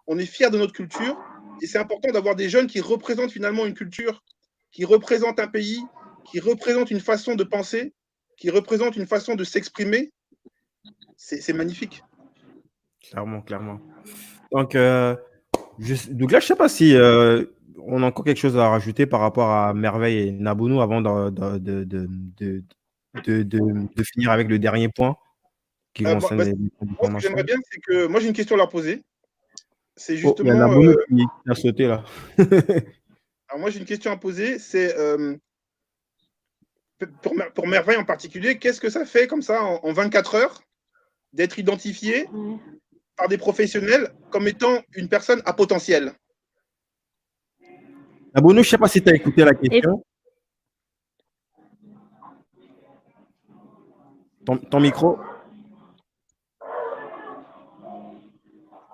on est fiers de notre culture. Et c'est important d'avoir des jeunes qui représentent finalement une culture, qui représentent un pays, qui représentent une façon de penser, qui représentent une façon de s'exprimer. C'est magnifique. Clairement. Donc, Douglas, je ne sais pas si on a encore quelque chose à rajouter par rapport à Merveille et Nabounou avant de finir avec le dernier point qui concerne les moi, ce que j'aimerais bien, c'est que moi, j'ai une question à leur poser. c'est Oh, il y a justement... Nabono qui a sauté là. alors moi, j'ai une question à poser. C'est pour Merveille en particulier, qu'est-ce que ça fait comme ça en 24 heures d'être identifié par des professionnels comme étant une personne à potentiel? Nabono, je ne sais pas si tu as écouté la question. Ton micro.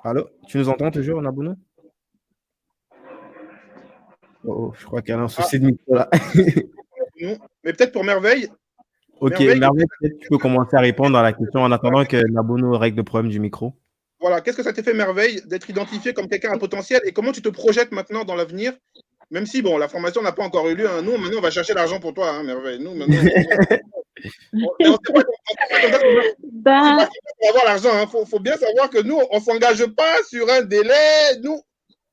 Allô? Tu nous entends toujours, Nabono? Oh, je crois qu'il y a un souci de micro là. Non, mais peut-être pour Merveille. Ok, Merveille, peut-être tu peux commencer à répondre à la question en attendant que Nabono règle le problème du micro. Voilà, qu'est-ce que ça t'a fait, Merveille, d'être identifié comme quelqu'un à potentiel et comment tu te projettes maintenant dans l'avenir? Même si, bon, la formation n'a pas encore eu lieu. Hein. Nous, maintenant, on va chercher l'argent pour toi, hein, Merveille. Nous, maintenant, on sait pas comme ça pour avoir l'argent. Il faut bien savoir que nous, on ne s'engage pas sur un délai. Nous,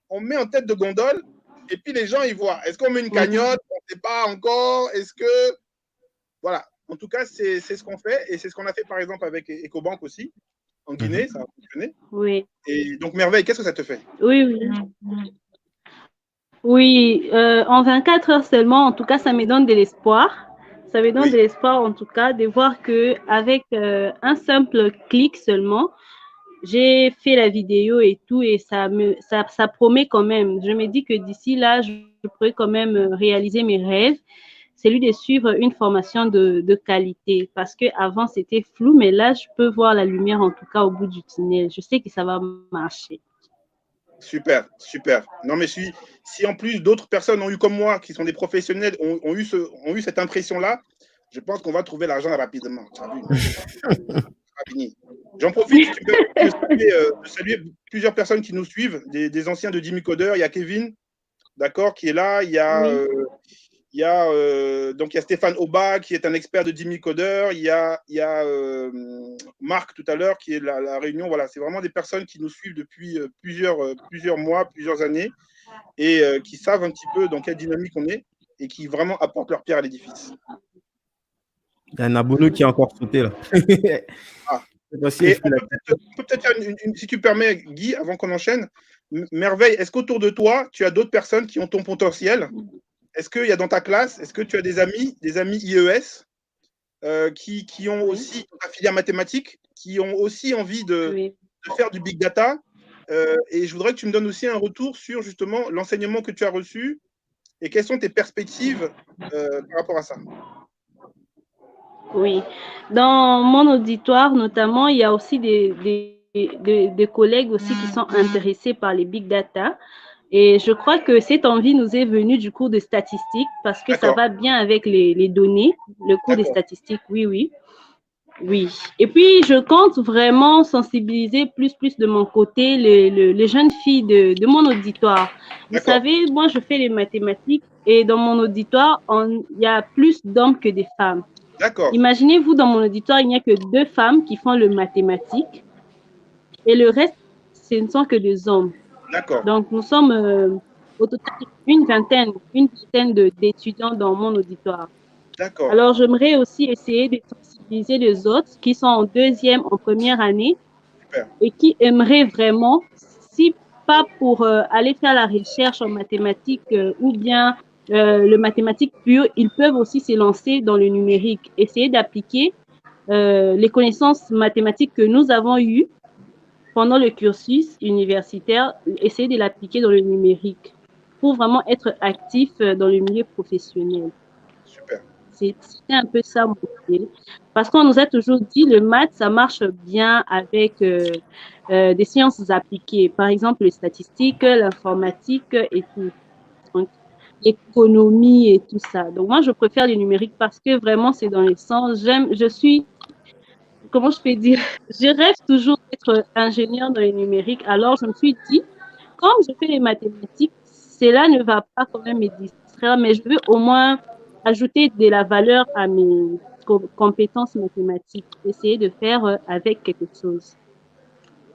on met en tête de gondole et puis les gens, ils voient. Est-ce qu'on met une cagnotte? On ne sait pas encore. Est-ce que... Voilà. En tout cas, c'est ce qu'on fait et c'est ce qu'on a fait, par exemple, avec EcoBank aussi. En Guinée, ça a fonctionné. Oui. Et donc, Merveille, qu'est-ce que ça te fait? Oui, oui. Oui, en 24 heures seulement, en tout cas, ça me donne de l'espoir. Ça me donne de l'espoir, en tout cas, de voir qu'avec un simple clic seulement, j'ai fait la vidéo et tout, et ça promet quand même. Je me dis que d'ici là, je pourrais quand même réaliser mes rêves. C'est lui de suivre une formation de qualité parce qu'avant, c'était flou, mais là, je peux voir la lumière, en tout cas, au bout du tunnel. Je sais que ça va marcher. Super, super. Non, mais si en plus d'autres personnes ont eu comme moi, qui sont des professionnels, ont eu cette impression-là, je pense qu'on va trouver l'argent rapidement. J'en profite de saluer plusieurs personnes qui nous suivent, des anciens de Jimmy Coder. Il y a Kevin, d'accord, qui est là. Il y a, donc il y a Stéphane Auba, qui est un expert de Jimmy Coder. Il y a Marc tout à l'heure, qui est la réunion. Voilà, c'est vraiment des personnes qui nous suivent depuis plusieurs mois, plusieurs années, et qui savent un petit peu dans quelle dynamique on est et qui vraiment apportent leur pierre à l'édifice. Il y a Nabono qui a encore sauté là. On peut peut-être faire si tu permets, Guy, avant qu'on enchaîne. Merveille, est-ce qu'autour de toi, tu as d'autres personnes qui ont ton potentiel? Est-ce qu'il y a dans ta classe, est-ce que tu as des amis IES qui ont aussi la filière mathématique, qui ont aussi envie de faire du big data? Et je voudrais que tu me donnes aussi un retour sur justement l'enseignement que tu as reçu et quelles sont tes perspectives par rapport à ça. Oui, dans mon auditoire notamment, il y a aussi des collègues aussi qui sont intéressés par les big data. Et je crois que cette envie nous est venue du cours de statistique parce que ça va bien avec les données, le cours de statistique, oui. Et puis, je compte vraiment sensibiliser plus de mon côté les jeunes filles de mon auditoire. Vous savez, moi, je fais les mathématiques et dans mon auditoire, il y a plus d'hommes que des femmes. Imaginez-vous, dans mon auditoire, il n'y a que 2 femmes qui font le mathématique et le reste, ce ne sont que des hommes. Donc, nous sommes au total une vingtaine d'étudiants dans mon auditoire. Alors, j'aimerais aussi essayer de sensibiliser les autres qui sont en 2e, en 1re année et qui aimeraient vraiment, si pas pour aller faire la recherche en mathématiques ou bien le mathématique pur, ils peuvent aussi se lancer dans le numérique, essayer d'appliquer les connaissances mathématiques que nous avons eues pendant le cursus universitaire, essayer de l'appliquer dans le numérique pour vraiment être actif dans le milieu professionnel. Super. C'était un peu ça mon idée. Parce qu'on nous a toujours dit le maths, ça marche bien avec des sciences appliquées. Par exemple, les statistiques, l'informatique et tout. L'économie et tout ça. Donc, moi, je préfère le numérique parce que vraiment, c'est dans les sens. Comment je peux dire, je rêve toujours d'être ingénieur dans le numérique. Alors, je me suis dit, comme je fais les mathématiques, cela ne va pas quand même me distraire, mais je veux au moins ajouter de la valeur à mes compétences mathématiques, essayer de faire avec quelque chose.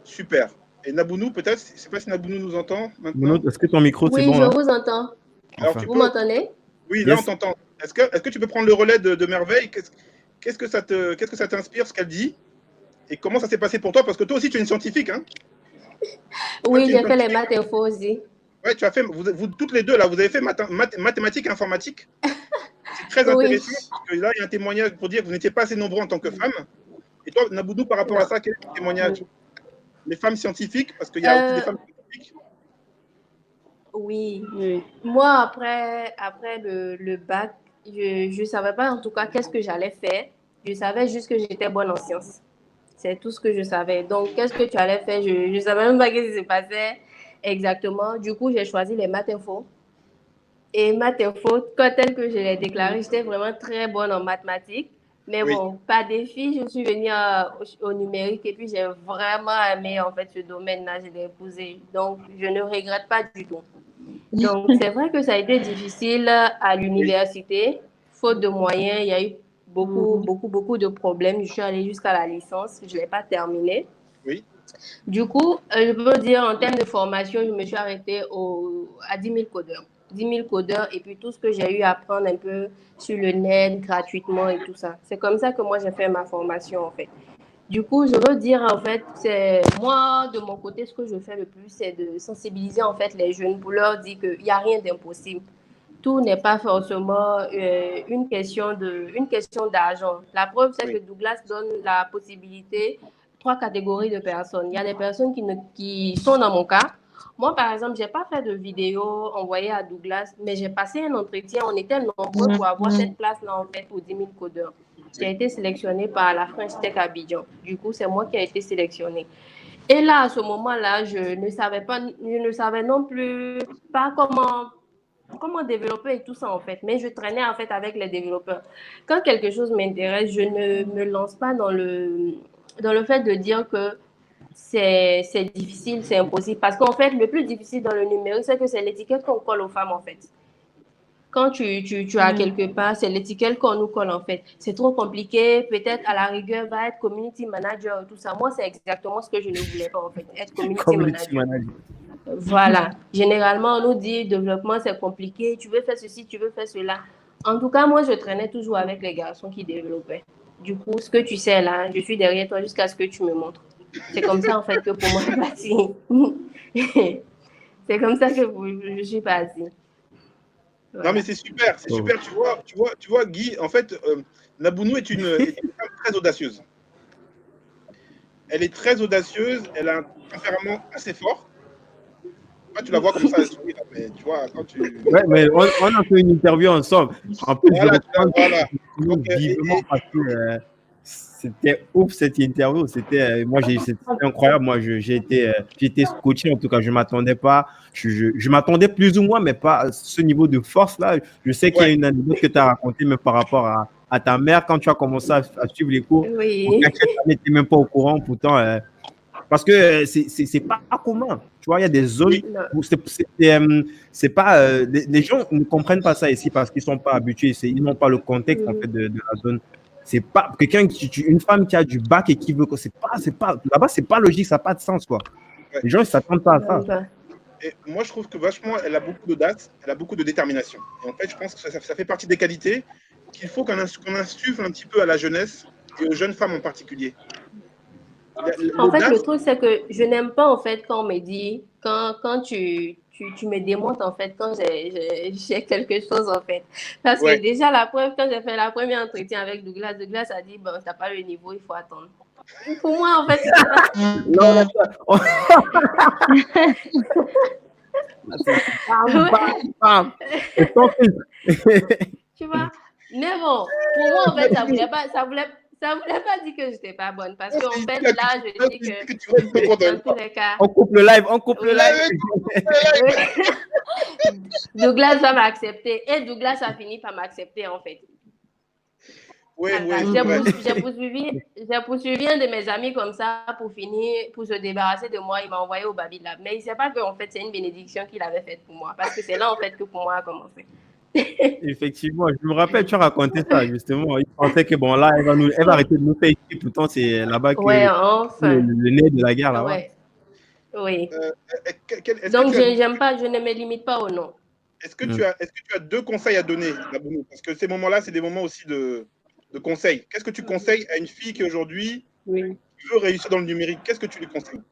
Super. Et Nabounou, peut-être, je ne sais pas si Nabounou nous entend maintenant. Est-ce que ton micro, c'est bon? Oui, je vous entends. Alors, vous m'entendez? Oui, là, on t'entend. Est-ce que tu peux prendre le relais de Merveille? Qu'est-ce que ça t'inspire, ce qu'elle dit? Et comment ça s'est passé pour toi? Parce que toi aussi, tu es une scientifique, hein? Oui, j'ai fait les maths info aussi. Ouais, tu as fait, vous toutes les deux, là, vous avez fait mathématiques, informatique. C'est très intéressant, parce que là, il y a un témoignage pour dire que vous n'étiez pas assez nombreux en tant que femmes. Et toi, Naboudou, par rapport à ça, quel est ton témoignage? Les femmes scientifiques, parce qu'il y a aussi des femmes scientifiques. Oui. Moi, après le bac, je ne savais pas en tout cas qu'est-ce que j'allais faire. Je savais juste que j'étais bonne en sciences. C'est tout ce que je savais. Donc, qu'est-ce que tu allais faire? Je ne savais même pas ce qui se passait exactement. Du coup, j'ai choisi les maths info. Et maths info, tel que je l'ai déclaré, j'étais vraiment très bonne en mathématiques. Mais bon, pas défi, je suis venue au numérique et puis j'ai vraiment aimé en fait ce domaine-là, je l'ai épousé. Donc, je ne regrette pas du tout. Donc, c'est vrai que ça a été difficile à l'université, faute de moyens. Il y a eu beaucoup de problèmes. Je suis allée jusqu'à la licence, je ne l'ai pas terminée. Oui. Du coup, je peux dire en termes de formation, je me suis arrêtée à 10 000 codeurs. 10 000 codeurs et puis tout ce que j'ai eu à apprendre un peu sur le net, gratuitement et tout ça. C'est comme ça que moi, j'ai fait ma formation en fait. Du coup, je veux dire, en fait, c'est moi, de mon côté, ce que je fais le plus, c'est de sensibiliser, en fait, les jeunes pour leur dire qu'il n'y a rien d'impossible. Tout n'est pas forcément une question d'argent. La preuve, c'est que Douglas donne la possibilité, 3 catégories de personnes. Il y a des personnes qui sont dans mon cas. Moi, par exemple, je n'ai pas fait de vidéo envoyée à Douglas, mais j'ai passé un entretien. On était nombreux pour avoir cette place-là, en fait, pour 10 000 codeurs. J'ai été sélectionnée par la French Tech Abidjan. Du coup, c'est moi qui ai été sélectionnée. Et là, à ce moment-là, je ne savais non plus pas comment développer et tout ça, en fait. Mais je traînais, en fait, avec les développeurs. Quand quelque chose m'intéresse, je ne me lance pas dans le fait de dire que c'est difficile, c'est impossible. Parce qu'en fait, le plus difficile dans le numérique, c'est que c'est l'étiquette qu'on colle aux femmes, en fait. Quand tu as quelque part, c'est l'étiquette qu'on nous colle en fait. C'est trop compliqué, peut-être à la rigueur, va être community manager, tout ça. Moi, c'est exactement ce que je ne voulais pas en fait, être community manager. Voilà. Généralement, on nous dit développement, c'est compliqué, tu veux faire ceci, tu veux faire cela. En tout cas, moi, je traînais toujours avec les garçons qui développaient. Du coup, ce que tu sais là, je suis derrière toi jusqu'à ce que tu me montres. C'est comme ça en fait que pour moi, c'est parti. C'est comme ça que je suis partie. Voilà. Non, mais c'est super, c'est super. Tu vois, Guy, en fait, Nabounou est une femme très audacieuse. Elle est très audacieuse, elle a un tempérament assez fort. Toi, tu la vois comme ça, elle sourit, mais tu vois, quand tu... Ouais, mais on a fait une interview ensemble. En plus, voilà, voilà. Vivement parce que c'était ouf cette interview. C'était incroyable. Moi, j'ai été scotché. En tout cas, je m'attendais pas. Je m'attendais plus ou moins, mais pas à ce niveau de force là. Je sais qu'il y a une anecdote que tu as racontée, mais par rapport à ta mère quand tu as commencé à suivre les cours. Oui. Tu n'étais même pas au courant. Pourtant, parce que c'est pas commun. Tu vois, il y a des zones où c'est pas les gens ne comprennent pas ça ici parce qu'ils sont pas habitués. Ils n'ont pas le contexte en fait de la zone. C'est pas quelqu'un une femme qui a du bac et qui veut que c'est pas là-bas, c'est pas logique, ça n'a pas de sens quoi. Ouais. Les gens ils s'attendent pas à ça. Et moi je trouve que vachement elle a beaucoup d'audace, elle a beaucoup de détermination. Et en fait je pense que ça fait partie des qualités qu'il faut qu'on insuffle un petit peu à la jeunesse et aux jeunes femmes en particulier. En fait, le truc, c'est que je n'aime pas, en fait, quand on me dit, quand tu me démontes, en fait, quand j'ai quelque chose, en fait. Parce que déjà, la preuve, quand j'ai fait la première entretien avec Douglas a dit, bon, t'as pas le niveau, il faut attendre. Pour moi, en fait, c'était pas... Tu vois? Mais bon, pour moi, en fait, ça voulait pas dire que j'étais pas bonne. Parce qu'en fait, là, je dis que dans tous les cas... On coupe le live. Douglas va m'accepter. Et Douglas a fini par m'accepter, en fait. Oui, j'ai poursuivi un de mes amis comme ça pour se débarrasser de moi. Il m'a envoyé au Baby Lab. Mais il ne sait pas qu'en fait, c'est une bénédiction qu'il avait faite pour moi. Parce que c'est là, en fait, que pour moi a commencé. Effectivement, je me rappelle, tu as raconté ça, justement. Il pensait que, bon, là, elle va arrêter de nous faire ici. Pourtant, c'est là-bas que le nez de la guerre, là-bas. Ouais. Oui. Donc, je ne me limite pas au nom. Est-ce que tu as 2 conseils à donner, Naboudou? Parce que ces moments-là, c'est des moments aussi de conseils. Qu'est-ce que tu conseilles à une fille qui aujourd'hui veut réussir dans le numérique? Qu'est-ce que tu lui conseilles?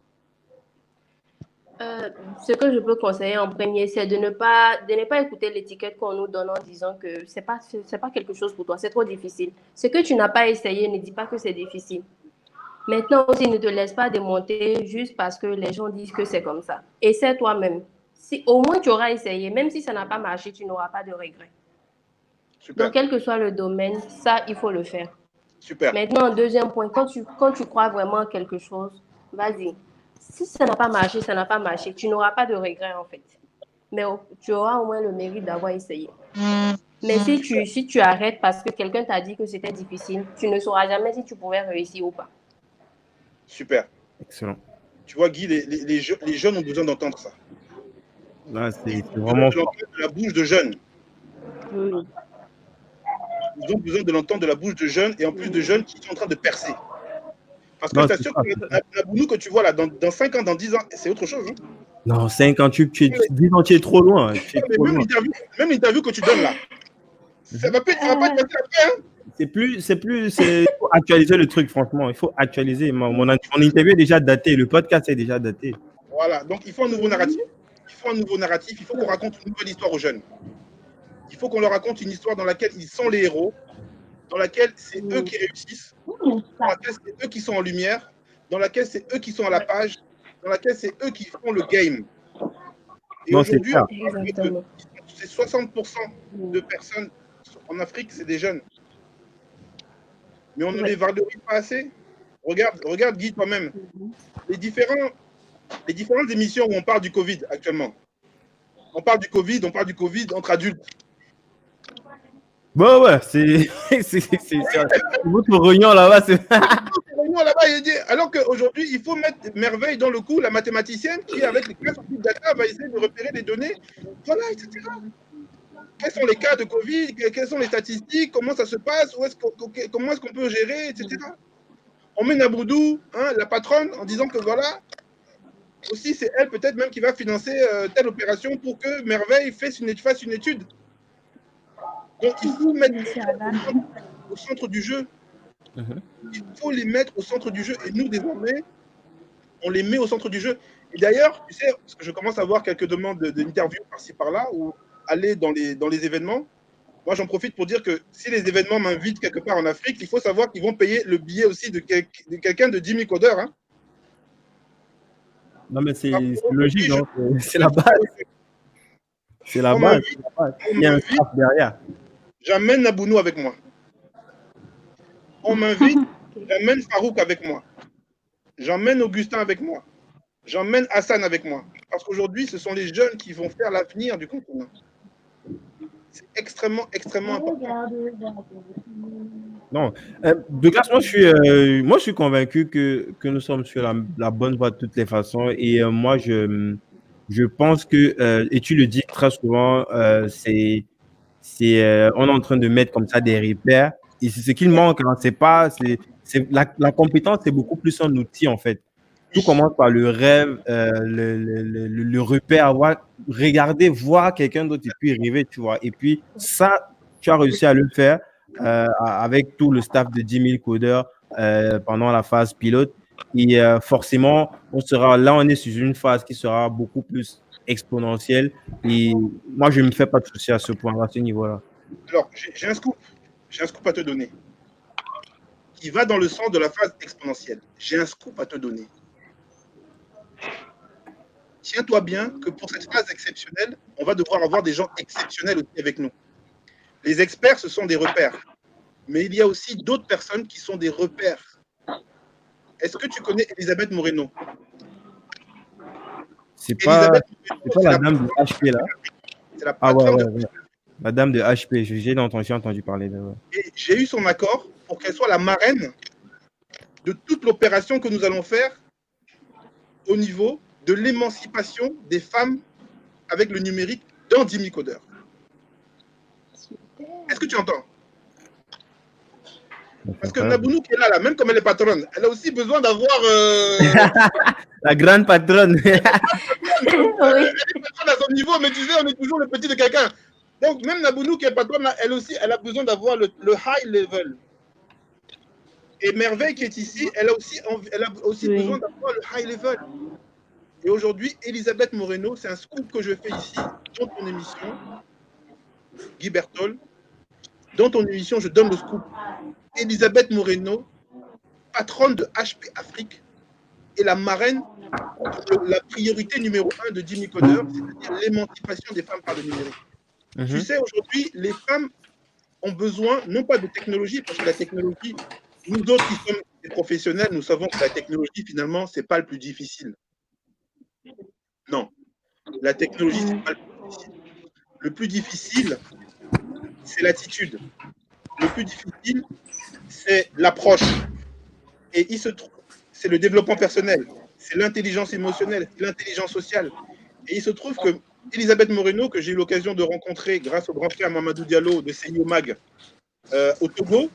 Ce que je peux conseiller en premier, c'est de ne pas écouter l'étiquette qu'on nous donne en disant que c'est pas quelque chose pour toi, c'est trop difficile. Ce que tu n'as pas essayé, ne dis pas que c'est difficile. Maintenant aussi, ne te laisse pas démonter juste parce que les gens disent que c'est comme ça. Essaie toi-même. Si au moins tu auras essayé, même si ça n'a pas marché, tu n'auras pas de regrets. Super. Donc, quel que soit le domaine, ça, il faut le faire. Super. Maintenant, deuxième point, quand tu crois vraiment à quelque chose, vas-y. Si ça n'a pas marché, ça n'a pas marché. Tu n'auras pas de regrets, en fait. Mais tu auras au moins le mérite d'avoir essayé. Mais si tu arrêtes parce que quelqu'un t'a dit que c'était difficile, tu ne sauras jamais si tu pouvais réussir ou pas. Super. Excellent. Tu vois, Guy, les jeunes ont besoin d'entendre ça. Là, c'est vraiment fort. De la bouche de jeunes. Oui. Ils ont besoin de l'entendre de la bouche de jeunes et en plus de jeunes qui sont en train de percer. Parce que je t'assure que Nabounou que tu vois là, dans 5 ans, dans 10 ans, c'est autre chose. Hein. Non, 5 ans, 10 ans, tu es trop loin. Même l'interview que tu donnes là, ça va pas être facile après. Hein. Il faut actualiser le truc, franchement. Il faut actualiser. Mon interview est déjà datée. Le podcast est déjà daté. Voilà, donc il faut un nouveau narratif. Il faut qu'on raconte une nouvelle histoire aux jeunes. Il faut qu'on leur raconte une histoire dans laquelle ils sont les héros, dans laquelle c'est eux qui réussissent, dans laquelle c'est eux qui sont en lumière, dans laquelle c'est eux qui sont à la page, dans laquelle c'est eux qui font le game. Et aujourd'hui, c'est 60% de personnes en Afrique, c'est des jeunes. Mais on ne les valorise pas assez. Regarde Guy, toi-même. Les différentes émissions où on parle du Covid actuellement. On parle du Covid entre adultes. Bon, ouais, c'est votre réunion là-bas. Alors qu'aujourd'hui, il faut mettre Merveille dans le coup, la mathématicienne qui, avec les classes de data, va essayer de repérer les données. Voilà, etc. Quels sont les cas de Covid? Quelles sont les statistiques? Comment ça se passe? Comment est-ce qu'on peut gérer, etc. On met Naboudou, hein, la patronne, en disant que voilà, aussi c'est elle peut-être même qui va financer telle opération pour que Merveille fasse une étude. Donc il faut mettre au centre du jeu. Il faut les mettre au centre du jeu. Et nous, désormais, on les met au centre du jeu. Et d'ailleurs, tu sais, parce que je commence à avoir quelques demandes d'interviews par-ci par-là, ou aller dans les événements. Moi, j'en profite pour dire que si les événements m'invitent quelque part en Afrique, il faut savoir qu'ils vont payer le billet aussi de quelqu'un de 10 000 codeurs. Hein. Non, mais c'est logique, hein. C'est la base. C'est la base. Il y a un staff derrière. J'amène Nabounou avec moi. On m'invite, j'amène Farouk avec moi. J'emmène Augustin avec moi. J'emmène Hassan avec moi. Parce qu'aujourd'hui, ce sont les jeunes qui vont faire l'avenir du continent. C'est extrêmement, extrêmement important. Non. De classe, moi, je suis convaincu que nous sommes sur la bonne voie de toutes les façons. Et moi, je pense que, et tu le dis très souvent, on est en train de mettre comme ça des repères. Et c'est ce qu'il manque. Hein, la compétence, c'est beaucoup plus un outil, en fait. Tout commence par le rêve, le repère, regarder, voir quelqu'un d'autre et puis rêver, tu vois. Et puis, ça, tu as réussi à le faire avec tout le staff de 10 000 codeurs pendant la phase pilote. Et forcément, on est sur une phase qui sera beaucoup plus exponentielle. Et moi, je ne me fais pas de souci à ce point-là, à ce niveau-là. Alors, j'ai un scoop à te donner qui va dans le sens de la phase exponentielle. J'ai un scoop à te donner. Tiens-toi bien que pour cette phase exceptionnelle, on va devoir avoir des gens exceptionnels aussi avec nous. Les experts, ce sont des repères. Mais il y a aussi d'autres personnes qui sont des repères. Est-ce que tu connais Elisabeth Moreno? C'est pas la dame de HP, là? C'est la patronne de la dame de HP. J'ai entendu parler de... Et j'ai eu son accord pour qu'elle soit la marraine de toute l'opération que nous allons faire au niveau de l'émancipation des femmes avec le numérique dans 10 000 codeurs. Est-ce que tu entends? Parce que Nabounou qui est là, même comme elle est patronne, elle a aussi besoin d'avoir... La grande patronne. Elle est patronne à son niveau, mais tu sais, on est toujours le petit de quelqu'un. Donc même Nabounou qui est patronne, là, elle aussi, elle a besoin d'avoir le high level. Et Merveille qui est ici, elle a aussi besoin d'avoir le high level. Et aujourd'hui, Elisabeth Moreno, c'est un scoop que je fais ici, dans ton émission, Guy Berthold. Dans ton émission, je donne le scoop. Elisabeth Moreno, patronne de HP Afrique, est la marraine de la priorité numéro 1 de Jimmy Coder, c'est-à-dire l'émancipation des femmes par le numérique. Tu sais, aujourd'hui, les femmes ont besoin, non pas de technologie, parce que la technologie, nous autres qui sommes des professionnels, nous savons que la technologie, finalement, c'est pas le plus difficile. Non. La technologie, c'est pas le plus difficile. Le plus difficile, c'est l'attitude. Le plus difficile, c'est l'approche. Et c'est le développement personnel, c'est l'intelligence émotionnelle, c'est l'intelligence sociale. Et il se trouve que Elisabeth Moreno, que j'ai eu l'occasion de rencontrer grâce au grand frère Mamadou Diallo de CIO Mag au Togo,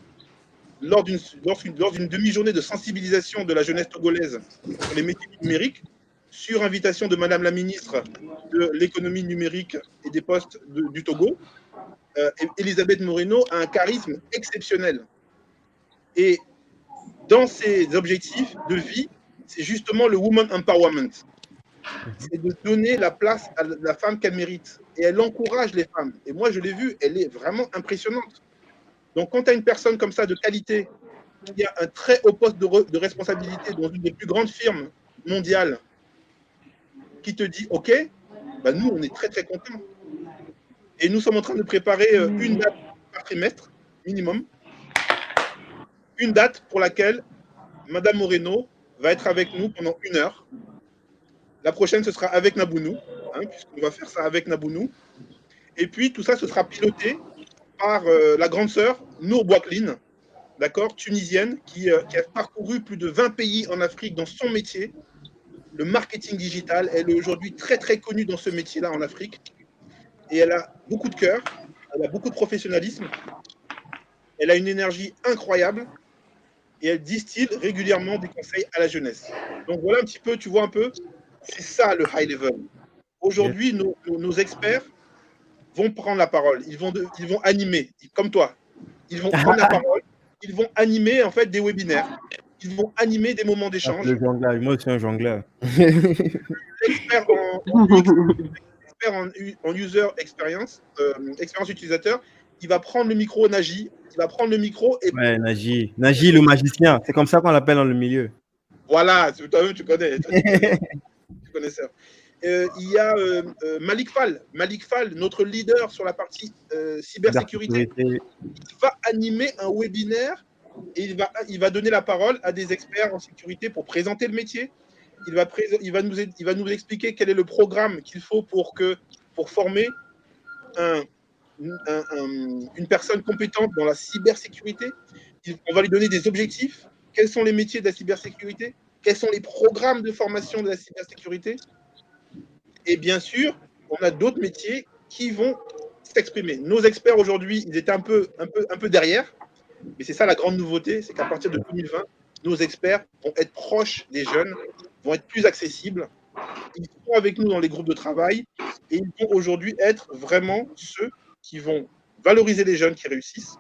lors d'une demi-journée de sensibilisation de la jeunesse togolaise sur les métiers numériques, sur invitation de Madame la ministre de l'économie numérique et des postes du Togo, Elisabeth Moreno a un charisme exceptionnel. Et dans ses objectifs de vie, c'est justement le Woman Empowerment. C'est de donner la place à la femme qu'elle mérite. Et elle encourage les femmes. Et moi, je l'ai vue, elle est vraiment impressionnante. Donc, quand tu as une personne comme ça de qualité, qui a un très haut poste de responsabilité dans une des plus grandes firmes mondiales, qui te dit, OK, bah nous, on est très, très contents. Et nous sommes en train de préparer une date par trimestre, minimum. Une date pour laquelle Madame Moreno va être avec nous pendant 1 heure. La prochaine, ce sera avec Nabounou, puisqu'on va faire ça avec Nabounou. Et puis, tout ça, ce sera piloté par la grande sœur, Nour Bouaklin, d'accord, tunisienne, qui a parcouru plus de 20 pays en Afrique dans son métier, le marketing digital. Elle est aujourd'hui très, très connue dans ce métier-là en Afrique. Et elle a beaucoup de cœur, elle a beaucoup de professionnalisme, elle a une énergie incroyable et elle distille régulièrement des conseils à la jeunesse. Donc voilà un petit peu, tu vois un peu, c'est ça le high level. Aujourd'hui, nos experts vont prendre la parole, ils vont animer, comme toi. Ils vont prendre la parole, ils vont animer en fait des webinaires, ils vont animer des moments d'échange. Le jongleur, moi aussi un jongleur. L'expert en user experience, expérience utilisateur, il va prendre le micro, Naji, il va prendre le micro et... Ouais, Naji le magicien, c'est comme ça qu'on l'appelle dans le milieu. Voilà, toi-même tu connais. Tu connais ça. Il y a Malik Fall, notre leader sur la partie cybersécurité. Il va animer un webinaire et il va donner la parole à des experts en sécurité pour présenter le métier. Il va nous expliquer quel est le programme qu'il faut pour former une personne compétente dans la cybersécurité. On va lui donner des objectifs. Quels sont les métiers de la cybersécurité? Quels sont les programmes de formation de la cybersécurité? Et bien sûr, on a d'autres métiers qui vont s'exprimer. Nos experts aujourd'hui, ils étaient un peu derrière, mais c'est ça la grande nouveauté, c'est qu'à partir de 2020, nos experts vont être proches des jeunes, vont être plus accessibles. Ils sont avec nous dans les groupes de travail et ils vont aujourd'hui être vraiment ceux qui vont valoriser les jeunes qui réussissent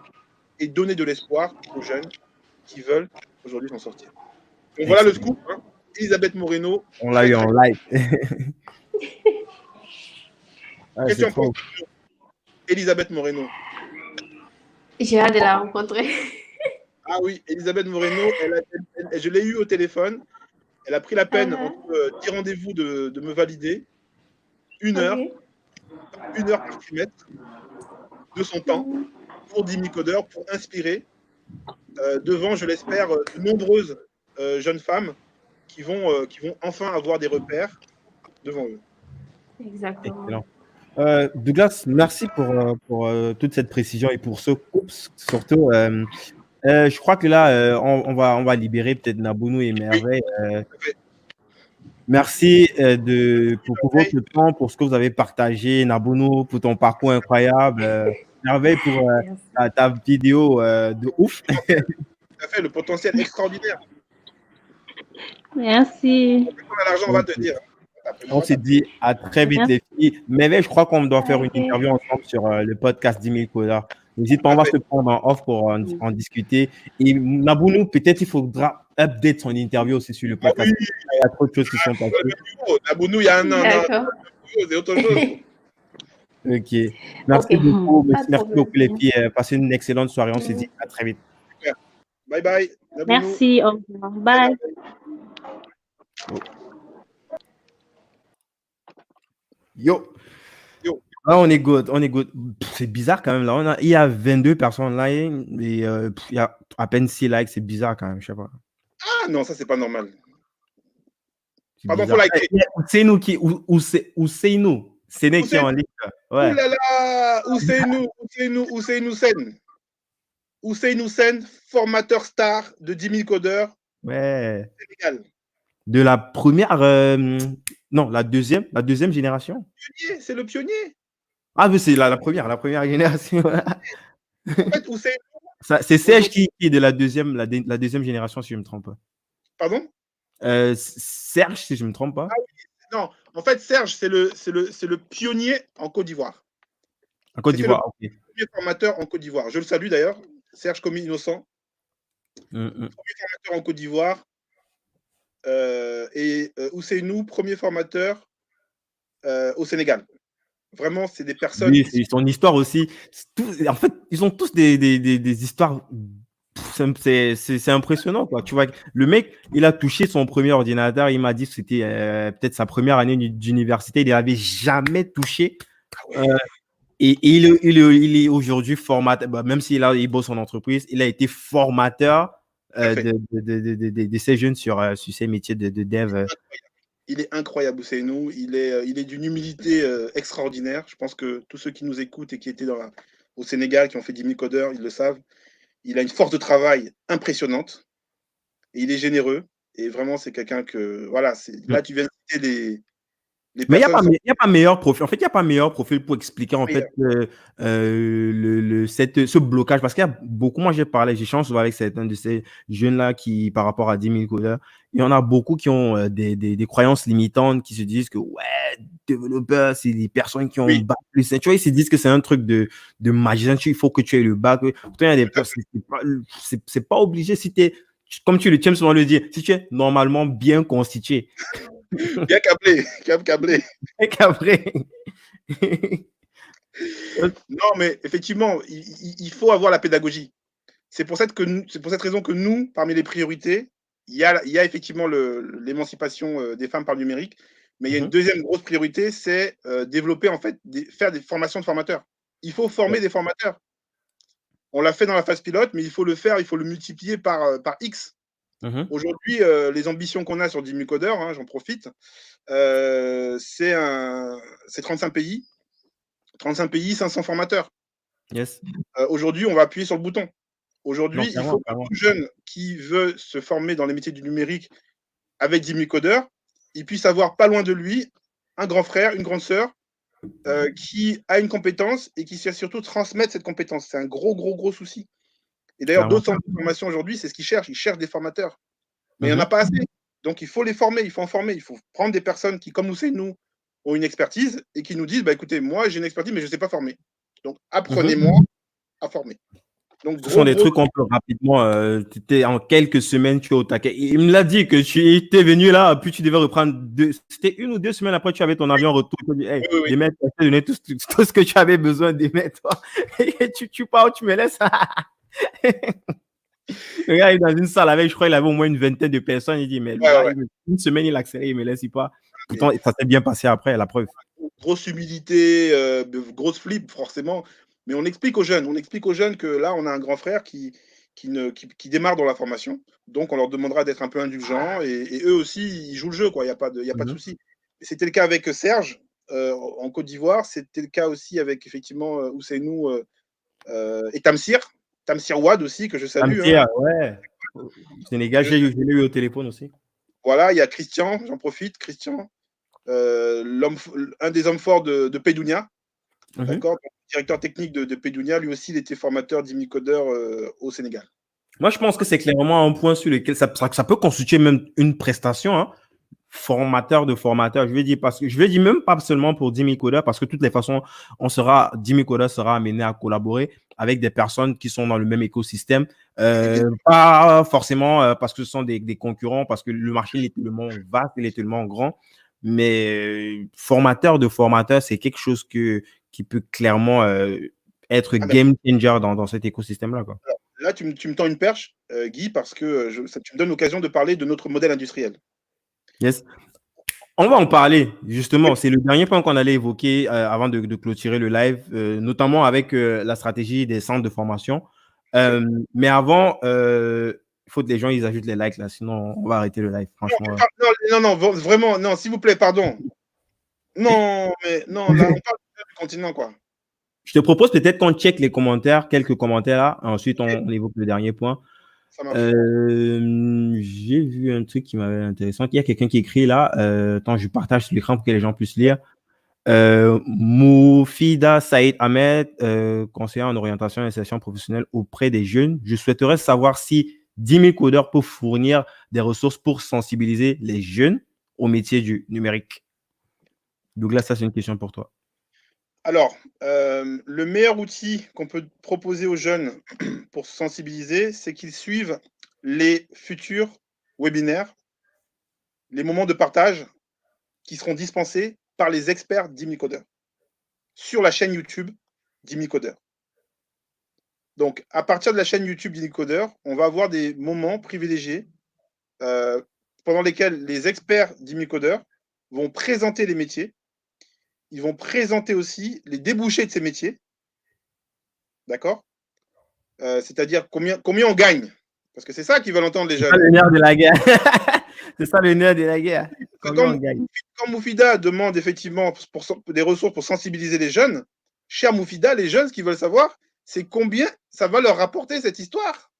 et donner de l'espoir aux jeunes qui veulent aujourd'hui s'en sortir. Donc voilà le scoop, hein. Elisabeth Moreno. On l'a eu en live. Question pour Elisabeth Moreno. J'ai hâte de la rencontrer. Ah oui, Elisabeth Moreno, je l'ai eu au téléphone. Elle a pris la peine, entre 10 rendez-vous, de me valider. 1 heure. 1 heure par trimestre de son temps pour Jimmy Coder, pour inspirer devant, je l'espère, de nombreuses jeunes femmes qui vont enfin avoir des repères devant eux. Exactement. Excellent. Douglas, merci pour toute cette précision et pour ce coup, surtout. Je crois que là, on va libérer peut-être Nabounou et Merveille. Merci pour votre temps, pour ce que vous avez partagé, Nabounou, pour ton parcours incroyable. Merveille pour ta vidéo de ouf. Tout à fait, le potentiel extraordinaire. Merci. L'argent, on va te dire. On s'est dit à très vite, les filles. Merveille, je crois qu'on doit faire une interview ensemble sur le podcast Jimmy Coder. N'hésite pas, on va se prendre en off pour en discuter. Et Nabounou, peut-être il faudra update son interview aussi sur le podcast. Oui. Il y a trop de choses qui sont passées. Nabounou, il y a un an. C'est autre chose. Ok. Merci beaucoup. Merci beaucoup les filles. Passez une excellente soirée. On se dit à très vite. Bye bye. Merci. Au revoir. Bye. Yo. Là, on est good. C'est bizarre quand même. Là, il y a 22 personnes là et il y a à peine 6 likes. C'est bizarre quand même. Je sais pas. Ah non, ça, c'est pas normal. Pardon, faut liker. C'est nous qui. Ou c'est nous. C'est nous qui est en ligne. Ouais. Ouh là là. Ousseynou Sen, formateur star de 10 000 codeurs. Ouais. Sénégal. De la première. Non, la deuxième génération. C'est le pionnier. Ah, mais c'est la première génération. En fait, Ousseynou. C'est Serge qui est de la deuxième génération, si je ne me trompe pas. Pardon? Serge, si je ne me trompe pas. Ah oui, non, en fait, Serge, c'est le pionnier en Côte d'Ivoire. En Côte d'Ivoire, ok. Le premier formateur en Côte d'Ivoire. Je le salue d'ailleurs, Serge Commis Innocent. Premier formateur en Côte d'Ivoire. Et Ousseynou, premier formateur au Sénégal. Vraiment, c'est des personnes. Oui, c'est son histoire aussi. En fait, ils ont tous des histoires. C'est impressionnant, quoi. Tu vois, le mec, il a touché son premier ordinateur. Il m'a dit que c'était peut-être sa première année d'université. Il n'avait jamais touché. Et il est aujourd'hui formateur. Bah, même s'il bosse en entreprise, il a été formateur de ces jeunes sur ces métiers de dev. Il est incroyable, Ousseynou. Il est d'une humilité extraordinaire. Je pense que tous ceux qui nous écoutent et qui étaient au Sénégal, qui ont fait 10 000 codeurs, ils le savent. Il a une force de travail impressionnante. Et il est généreux. Et vraiment, c'est quelqu'un que... Voilà, là, tu viens de citer les mais il n'y a pas meilleur profil. En fait, il n'y a pas meilleur profil pour expliquer en fait ce blocage. Parce qu'il y a beaucoup, moi j'ai changé souvent avec certains de ces jeunes-là qui, par rapport à 10 000 codeurs, il y en a beaucoup qui ont des croyances limitantes, qui se disent que ouais, développeur, c'est des personnes qui ont bac plus. Tu vois, ils se disent que c'est un truc de magicien, il faut que tu aies le bac. Pourtant, il y a des personnes, c'est pas obligé si tu es, comme tu aimes souvent le dire, si tu es normalement bien constitué. Bien câblé. Non, mais effectivement, il faut avoir la pédagogie. C'est pour cette raison que nous, parmi les priorités, il y a effectivement l'émancipation des femmes par le numérique, mais il y a une deuxième grosse priorité, c'est développer, en fait, faire des formations de formateurs. Il faut former des formateurs. On l'a fait dans la phase pilote, mais il faut le faire, il faut le multiplier par X. Aujourd'hui, les ambitions qu'on a sur 10 000 codeurs, hein, j'en profite, c'est 35 pays. 35 pays, 500 formateurs. Yes. Aujourd'hui, on va appuyer sur le bouton. Aujourd'hui, il faut que tout jeune qui veut se former dans les métiers du numérique avec 10 000 codeurs, il puisse avoir pas loin de lui un grand frère, une grande sœur qui a une compétence et qui sait surtout transmettre cette compétence. C'est un gros souci. Et d'ailleurs, d'autres centres de formation aujourd'hui, c'est ce qu'ils cherchent. Ils cherchent des formateurs. Mais il n'y en a pas assez. Donc, il faut les former. Il faut en former. Il faut prendre des personnes qui, comme nous, ont une expertise et qui nous disent, bah, écoutez, moi, j'ai une expertise, mais je ne sais pas former. Donc, apprenez-moi à former. Donc, ce sont des trucs qu'on peut rapidement, en quelques semaines, tu es au taquet. Il me l'a dit que tu étais venu là, puis tu devais reprendre c'était 1 ou 2 semaines après, tu avais ton avion en retour. Tu as dit, hey, Demet, je t'ai donné tout ce que tu avais besoin, Demet, toi. Et tu pars, tu me laisses. Le gars est dans une salle avec, je crois, il avait au moins une vingtaine de personnes. Il dit, mais une semaine, il accélère, il me laisse pas. Pourtant, ça s'est bien passé après, la preuve. Grosse humilité, grosse flip, forcément. Mais on explique aux jeunes que là, on a un grand frère qui démarre dans la formation. Donc, on leur demandera d'être un peu indulgents. Et eux aussi, ils jouent le jeu, quoi. Il n'y a pas de souci. C'était le cas avec Serge en Côte d'Ivoire. C'était le cas aussi avec, effectivement, Ousseynou et Tamsir Wad aussi, que je salue. Tamsir, ouais. Sénégal, j'ai eu au téléphone aussi. Voilà, il y a Christian, j'en profite. Christian, un des hommes forts de Pedounia. D'accord, directeur technique de Pedounia, lui aussi, il était formateur 10 000 codeurs au Sénégal. Moi, je pense que c'est clairement un point sur lequel ça peut constituer même une prestation, hein. Formateur de formateur. Je vais dire même pas seulement pour 10 000 codeurs, parce que de toutes les façons, 10 000 codeurs sera amené à collaborer. avec des personnes qui sont dans le même écosystème. Pas forcément parce que ce sont des concurrents, parce que le marché il est tellement vaste, il est tellement grand. Mais formateur de formateur, c'est quelque chose qui peut clairement être game changer dans cet écosystème-là, quoi. Alors, là, tu me tends une perche, Guy, parce que tu me donnes l'occasion de parler de notre modèle industriel. Yes. On va en parler, justement. C'est le dernier point qu'on allait évoquer avant de clôturer le live, notamment avec la stratégie des centres de formation. Mais avant, il faut que les gens ils ajoutent les likes, là, sinon on va arrêter le live, franchement. Non, vraiment, non, s'il vous plaît, pardon. Non, mais non, là, on parle du continent, quoi. Je te propose peut-être qu'on check les commentaires, quelques commentaires là, ensuite on évoque le dernier point. Ça marche. J'ai vu un truc qui m'avait intéressant. Il y a quelqu'un qui écrit là. Attends, je partage sur l'écran pour que les gens puissent lire. Moufida Saïd Ahmed, conseiller en orientation et insertion professionnelle auprès des jeunes. Je souhaiterais savoir si 10 000 codeurs peuvent fournir des ressources pour sensibiliser les jeunes au métier du numérique. Douglas, ça c'est une question pour toi. Alors, le meilleur outil qu'on peut proposer aux jeunes pour se sensibiliser, c'est qu'ils suivent les futurs webinaires, les moments de partage qui seront dispensés par les experts d'Imicodeur sur la chaîne YouTube d'Imicodeur. Donc, à partir de la chaîne YouTube d'Imicodeur, on va avoir des moments privilégiés pendant lesquels les experts d'Imicodeur vont présenter les métiers. Ils vont présenter aussi les débouchés de ces métiers. D'accord? C'est-à-dire combien on gagne. Parce que c'est ça qu'ils veulent entendre les jeunes. C'est ça le nerf de la guerre. C'est ça le nerf de la guerre. Quand Moufida demande effectivement des ressources pour sensibiliser les jeunes, cher Moufida, les jeunes, ce qu'ils veulent savoir, c'est combien ça va leur rapporter cette histoire.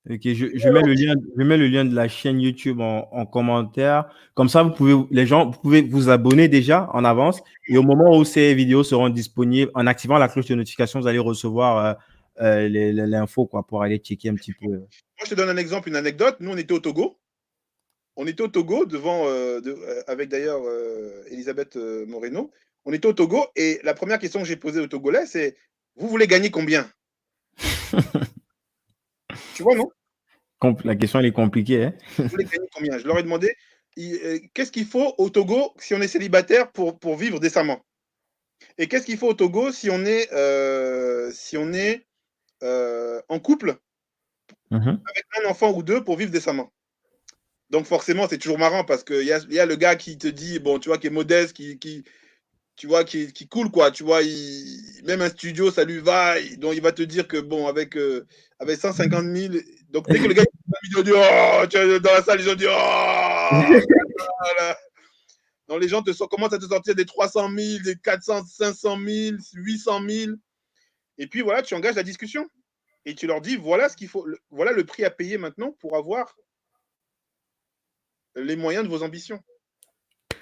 Ok, je mets le lien de la chaîne YouTube en commentaire. Comme ça, vous pouvez vous abonner déjà en avance. Et au moment où ces vidéos seront disponibles, en activant la cloche de notification, vous allez recevoir l'info pour aller checker un petit peu. Moi, je te donne un exemple, une anecdote. Nous, on était au Togo. On était au Togo devant, avec d'ailleurs Elisabeth Moreno. On était au Togo et la première question que j'ai posée aux Togolais, c'est « Vous voulez gagner combien ?» Tu vois, non? La question, elle est compliquée. Hein? Vous voulez gagner combien? Je leur ai demandé qu'est-ce qu'il faut au Togo si on est célibataire pour vivre décemment? Et qu'est-ce qu'il faut au Togo si on est, en couple avec un enfant ou deux pour vivre décemment? Donc forcément, c'est toujours marrant parce qu'il y a le gars qui te dit, bon, tu vois, qui est modeste, tu vois, qui coule, quoi. Tu vois, même un studio, ça lui va. Donc il va te dire que, bon, avec 150 000, donc dès que le gars ils ont dit, oh, dans la salle, ils ont dit, oh, voilà. Donc les gens commencent à te sortir des 300 000, des 400, 500 000, 800 000. Et puis voilà, tu engages la discussion. Et tu leur dis, voilà ce qu'il faut, voilà le prix à payer maintenant pour avoir les moyens de vos ambitions.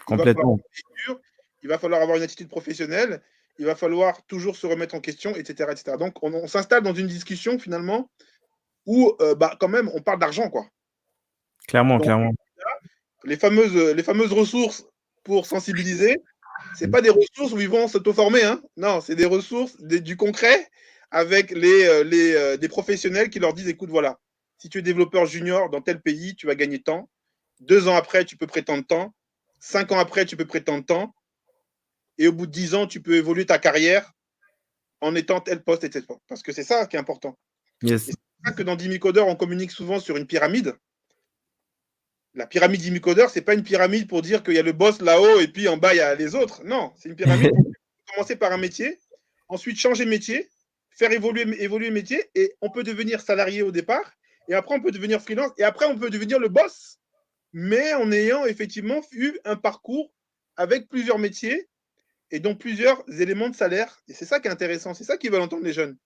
Complètement. Il va falloir avoir une attitude professionnelle, il va falloir toujours se remettre en question, etc. etc. Donc, on s'installe dans une discussion, finalement, où, quand même, on parle d'argent, quoi. Clairement, clairement. Les fameuses ressources pour sensibiliser, ce n'est pas des ressources où ils vont s'auto-former, hein. Non, c'est des ressources, du concret, avec des professionnels qui leur disent, écoute, voilà, si tu es développeur junior dans tel pays, tu vas gagner tant. 2 ans après, tu peux prétendre tant. 5 ans après, tu peux prétendre tant. Et au bout de 10 ans, tu peux évoluer ta carrière en étant tel poste, etc. Parce que c'est ça qui est important. Yes. C'est pour ça que dans Dimicodeur, on communique souvent sur une pyramide. La pyramide Dimicodeur, ce n'est pas une pyramide pour dire qu'il y a le boss là-haut et puis en bas, il y a les autres. Non, c'est une pyramide pour commencer par un métier, ensuite changer métier, faire évoluer le métier, et on peut devenir salarié au départ, et après, on peut devenir freelance, et après, on peut devenir le boss, mais en ayant effectivement eu un parcours avec plusieurs métiers et donc plusieurs éléments de salaire. Et c'est ça qui est intéressant, c'est ça qu'ils veulent entendre les jeunes.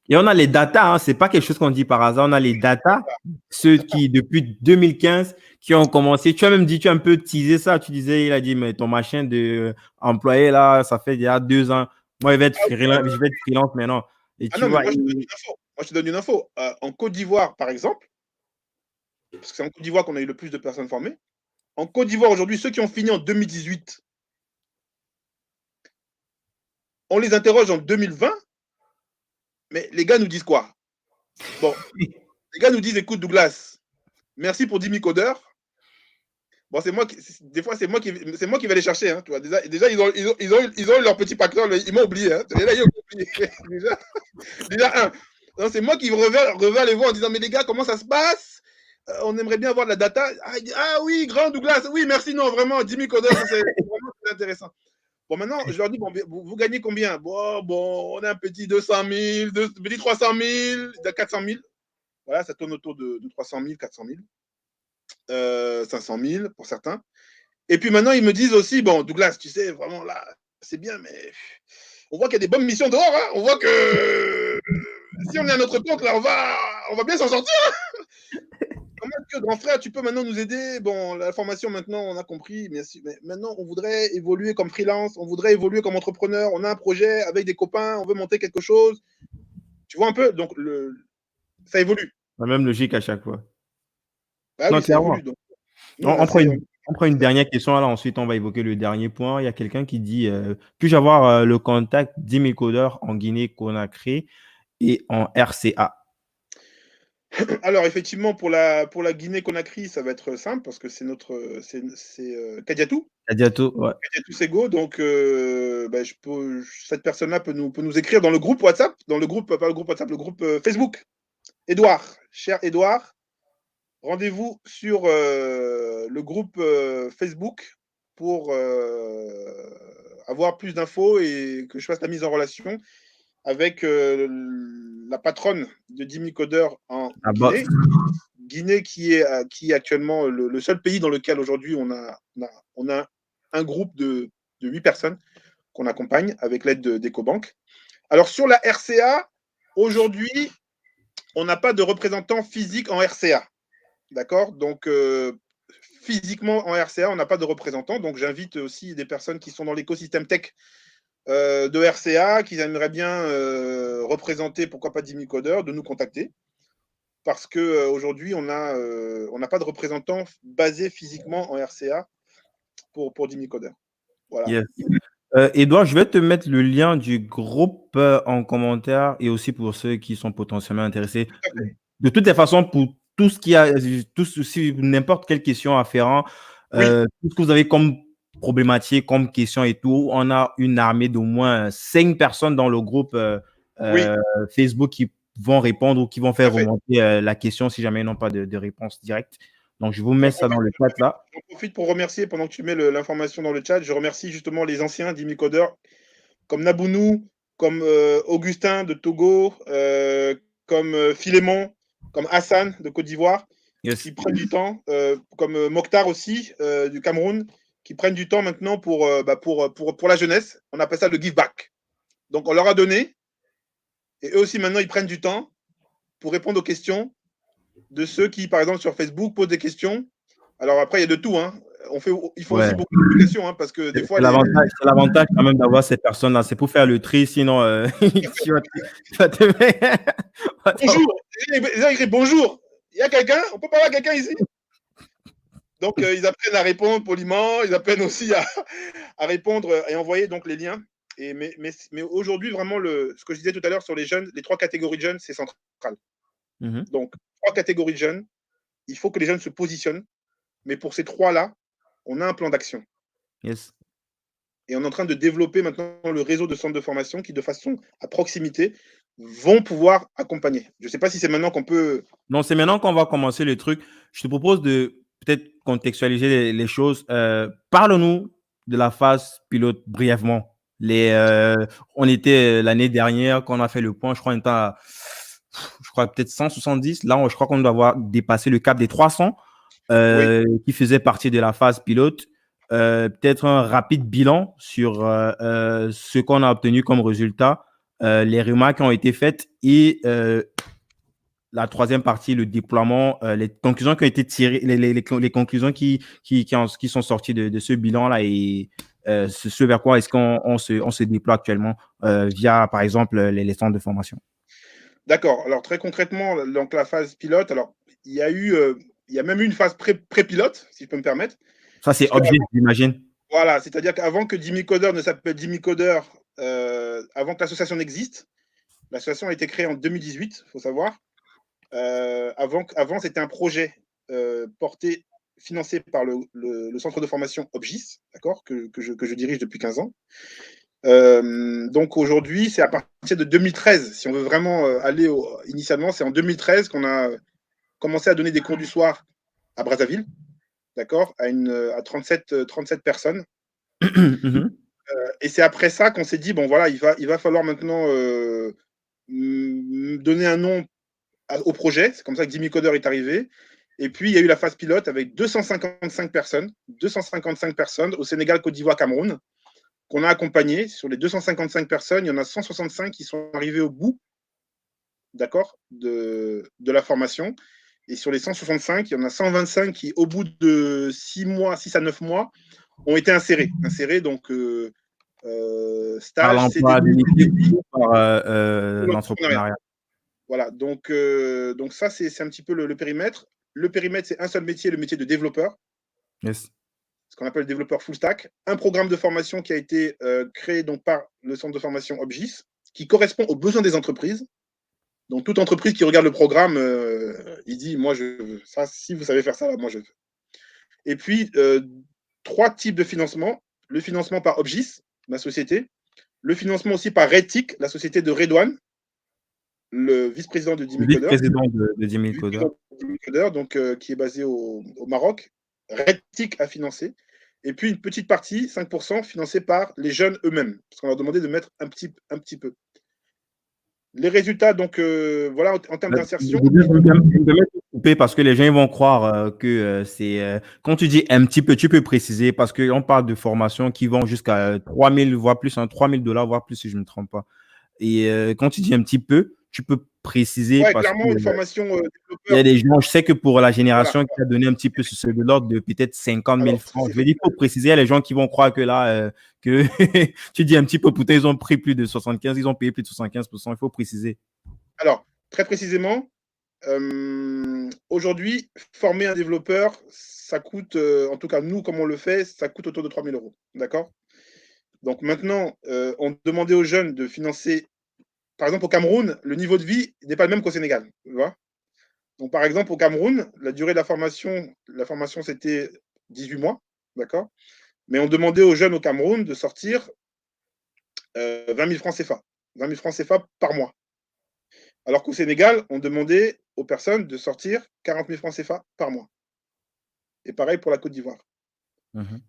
Et on a les datas, hein, ce n'est pas quelque chose qu'on dit par hasard, on a les datas, ceux qui, depuis 2015, qui ont commencé. Tu as même dit, tu as un peu teasé ça, tu disais, il a dit, mais ton machin d'employé, là, ça fait déjà 2 ans. Moi, je vais être freelance maintenant. Et tu vois, moi, je te donne une info. En Côte d'Ivoire, par exemple, parce que c'est en Côte d'Ivoire qu'on a eu le plus de personnes formées, en Côte d'Ivoire, aujourd'hui, ceux qui ont fini en 2018, on les interroge en 2020, Mais les gars nous disent quoi? Bon, les gars nous disent, écoute Douglas, merci pour 10 000 codeurs. Bon, des fois, c'est moi qui vais les chercher. Hein, tu vois. Déjà ils ont leur petit facteur, ils m'ont oublié. Hein. Là, ils ont oublié. déjà, un. C'est moi qui revers les voir en disant, mais les gars, comment ça se passe? On aimerait bien avoir de la data. Ah oui, grand Douglas, oui, merci, non, vraiment, 10 000 codeurs, c'est vraiment très intéressant. Bon, maintenant, je leur dis, bon, vous gagnez combien? Bon, on a un petit 200 000, petit 300 000, 400 000. Voilà, ça tourne autour de 300 000, 400 000. 500 000 pour certains. Et puis maintenant, ils me disent aussi, bon, Douglas, tu sais, vraiment là, c'est bien, mais on voit qu'il y a des bonnes missions dehors. Hein. On voit que si on est à notre compte, là, on va bien s'en sortir. Hein. Comment est-ce que, grand frère, tu peux maintenant nous aider? Bon, la formation, maintenant, on a compris, mais maintenant, on voudrait évoluer comme freelance, on voudrait évoluer comme entrepreneur, on a un projet avec des copains, on veut monter quelque chose. Tu vois un peu? Donc, ça évolue. La même logique à chaque fois. Ah, non, oui, clairement. Évolue, donc. On prend une dernière question, là, ensuite on va évoquer le dernier point. Il y a quelqu'un qui dit puis-je avoir le contact 10 000 codeurs en Guinée-Conakry et en RCA? Alors, effectivement, pour la Guinée-Conakry, ça va être simple parce que c'est Kadiatou. Kadiatou, ouais. Kadiatou Sego. Donc, cette personne-là peut nous écrire dans le groupe WhatsApp, pas le groupe WhatsApp, le groupe Facebook. Édouard, cher Édouard, rendez-vous sur le groupe Facebook pour avoir plus d'infos et que je fasse la mise en relation avec la patronne de 10 000 codeurs en Guinée. Guinée qui est actuellement le seul pays dans lequel aujourd'hui on a un groupe de 8 personnes qu'on accompagne avec l'aide d'EcoBank. Alors sur la RCA, aujourd'hui, on n'a pas de représentant physique en RCA. D'accord? Donc, physiquement en RCA, on n'a pas de représentant. Donc, j'invite aussi des personnes qui sont dans l'écosystème tech de RCA, qui aimeraient bien représenter, pourquoi pas 10 000 codeurs, de nous contacter. Parce qu'aujourd'hui, on n'a pas de représentant basé physiquement en RCA pour 10 000 codeurs. Voilà. Yes. Edouard, je vais te mettre le lien du groupe en commentaire et aussi pour ceux qui sont potentiellement intéressés. De toutes les façons, pour tout ce qui a, si n'importe quelle question afférente, tout ce que vous avez comme problématique, comme question et tout, on a une armée d'au moins 5 personnes dans le groupe Facebook qui vont répondre ou qui vont faire remonter la question si jamais ils n'ont pas de réponse directe. Donc, je vous mets ça dans le chat là. J'en profite pour remercier, pendant que tu mets l'information dans le chat, je remercie justement les anciens 10 000 codeurs, comme Nabounou, comme Augustin de Togo, comme Philémon, comme Hassan de Côte d'Ivoire, qui prennent du temps, comme Mokhtar aussi du Cameroun, qui prennent du temps maintenant pour la jeunesse. On appelle ça le give back. Donc, on leur a donné, et eux aussi maintenant, ils prennent du temps pour répondre aux questions de ceux qui, par exemple, sur Facebook, posent des questions. Alors après, il y a de tout. Hein. Il faut aussi beaucoup de publications, hein, parce que des fois… C'est l'avantage quand même d'avoir ces personnes-là. C'est pour faire le tri, sinon… Bonjour. Ils écrivent bonjour. Il y a quelqu'un? On peut parler à quelqu'un ici? Donc, ils apprennent à répondre poliment. Ils apprennent aussi à répondre et envoyer donc les liens. Mais aujourd'hui, vraiment, ce que je disais tout à l'heure sur les jeunes, les 3 catégories de jeunes, c'est central. Donc, 3 catégories de jeunes. Il faut que les jeunes se positionnent. Mais pour ces 3-là, on a un plan d'action. Yes. Et on est en train de développer maintenant le réseau de centres de formation qui, de façon à proximité, vont pouvoir accompagner. Je ne sais pas si c'est maintenant qu'on peut… Non, c'est maintenant qu'on va commencer le truc. Je te propose de peut-être contextualiser les choses. Parle-nous de la phase pilote brièvement. On était l'année dernière, quand on a fait le point, je crois peut-être 170. Là, je crois qu'on doit avoir dépassé le cap des 300 qui faisait partie de la phase pilote. Peut-être un rapide bilan sur ce qu'on a obtenu comme résultat, les remarques qui ont été faites et la troisième partie, le déploiement, les conclusions qui ont été tirées, les conclusions qui sont sorties de ce bilan-là et ce vers quoi est-ce qu'on se déploie actuellement via, par exemple, les centres de formation. D'accord. Alors, très concrètement, donc la phase pilote, alors, il y a même eu une phase pré-pilote, si je peux me permettre. Ça, c'est objet, j'imagine. Voilà, c'est-à-dire qu'avant que 10 000 codeurs ne s'appelle 10 000 codeurs, avant que l'association n'existe, L'association a été créée en 2018, il faut savoir. Avant c'était un projet financé par le centre de formation Obgis, d'accord, que je dirige depuis 15 ans. Donc aujourd'hui, c'est à partir de 2013, si on veut vraiment aller initialement, c'est en 2013 qu'on a commencé à donner des cours du soir à Brazzaville, d'accord, à 37 personnes. Et c'est après ça qu'on s'est dit, bon voilà, il va falloir maintenant donner un nom au projet. C'est comme ça que Jimmy Coder est arrivé. Et puis, il y a eu la phase pilote avec 255 personnes au Sénégal, Côte d'Ivoire, Cameroun, qu'on a accompagné. Sur les 255 personnes, il y en a 165 qui sont arrivés au bout, d'accord, de la formation. Et sur les 165, il y en a 125 qui, au bout de 6 à 9 mois, ont été insérés. Donc, stage, CDI, par l'entrepreneuriat. Voilà, donc ça, c'est un petit peu le périmètre. Le périmètre, c'est un seul métier, le métier de développeur. Yes. Ce qu'on appelle développeur full stack. Un programme de formation qui a été créé donc, par le centre de formation Obgis, qui correspond aux besoins des entreprises. Donc, toute entreprise qui regarde le programme, il dit, moi, ça, si vous savez faire ça, là, moi, je veux. Et puis, 3 types de financement. Le financement par Obgis, ma société. Le financement aussi par Redtic, la société de Redouane, le vice-président de Jimmy Coder. Vice-président de Jimmy Coder. Donc, qui est basé au Maroc. Redtic a financé. Et puis, une petite partie, 5%, financée par les jeunes eux-mêmes. Parce qu'on leur demandait de mettre un petit peu. Les résultats, donc, voilà, en termes d'insertion. Parce que les gens ils vont croire que c'est. Quand tu dis un petit peu, tu peux préciser, parce qu'on parle de formations qui vont jusqu'à 3 000, voire plus, $3 000, voire plus, si je ne me trompe pas. Et quand tu dis un petit peu, tu peux préciser. Ouais, parce clairement, que, une formation développeur. Il y a des gens, je sais que pour la génération qui a donné un petit peu, c'est de l'ordre de peut-être 50 000 francs. Je veux dire, il faut préciser, il y a les gens qui vont croire que là, que tu dis un petit peu, pourtant, ils ont pris plus de 75, ils ont payé plus de 75%. Il faut préciser. Alors, très précisément, aujourd'hui, former un développeur, ça coûte, en tout cas, nous, comme on le fait, ça coûte autour de 3 000 €. D'accord? Donc maintenant, on demandait aux jeunes de financer. Par exemple, au Cameroun, le niveau de vie n'est pas le même qu'au Sénégal. Tu vois. Donc, par exemple, au Cameroun, la durée de la formation c'était 18 mois. D'accord? Mais on demandait aux jeunes au Cameroun de sortir 20 000 francs CFA. 20 000 francs CFA par mois. Alors qu'au Sénégal, on demandait aux personnes de sortir 40 000 francs CFA par mois. Et pareil pour la Côte d'Ivoire.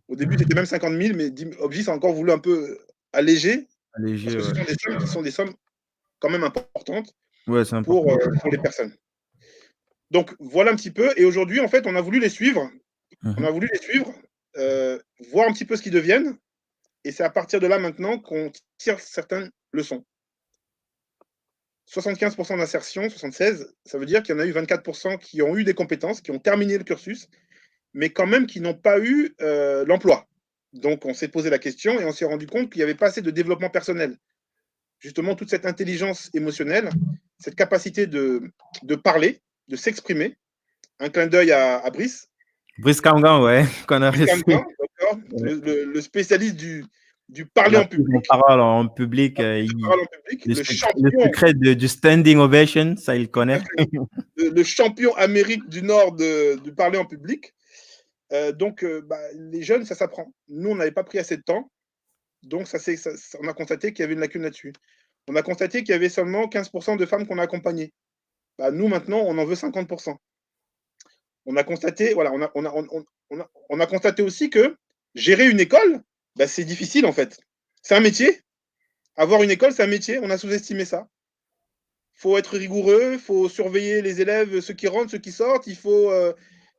Au début, c'était même 50 000, mais Obgis a encore voulu un peu alléger. Parce que ce sont des sommes qui sont des sommes quand même importantes pour les personnes. Donc, voilà un petit peu. Et aujourd'hui, en fait, on a voulu les suivre. On a voulu les suivre, voir un petit peu ce qu'ils deviennent. Et c'est à partir de là, maintenant, qu'on tire certaines leçons. 75% d'insertion, 76%, ça veut dire qu'il y en a eu 24% qui ont eu des compétences, qui ont terminé le cursus, mais quand même qui n'ont pas eu l'emploi. Donc, on s'est posé la question et on s'est rendu compte qu'il n'y avait pas assez de développement personnel. Justement, toute cette intelligence émotionnelle, cette capacité de parler, de s'exprimer. Un clin d'œil à Brice. Brice Kamgan, ouais. Le spécialiste du parler en public. Parole en public. Le secret du standing ovation, ça, il connaît. Le champion Amérique du Nord du parler en public. Donc, les jeunes, ça s'apprend. Nous, on n'avait pas pris assez de temps. Donc, on a constaté qu'il y avait une lacune là-dessus. On a constaté qu'il y avait seulement 15% de femmes qu'on a accompagnées. Nous, maintenant, on en veut 50%. On a constaté, voilà, on a constaté aussi que gérer une école, c'est difficile, en fait. C'est un métier. Avoir une école, c'est un métier. On a sous-estimé ça. Il faut être rigoureux, il faut surveiller les élèves, ceux qui rentrent, ceux qui sortent. Il faut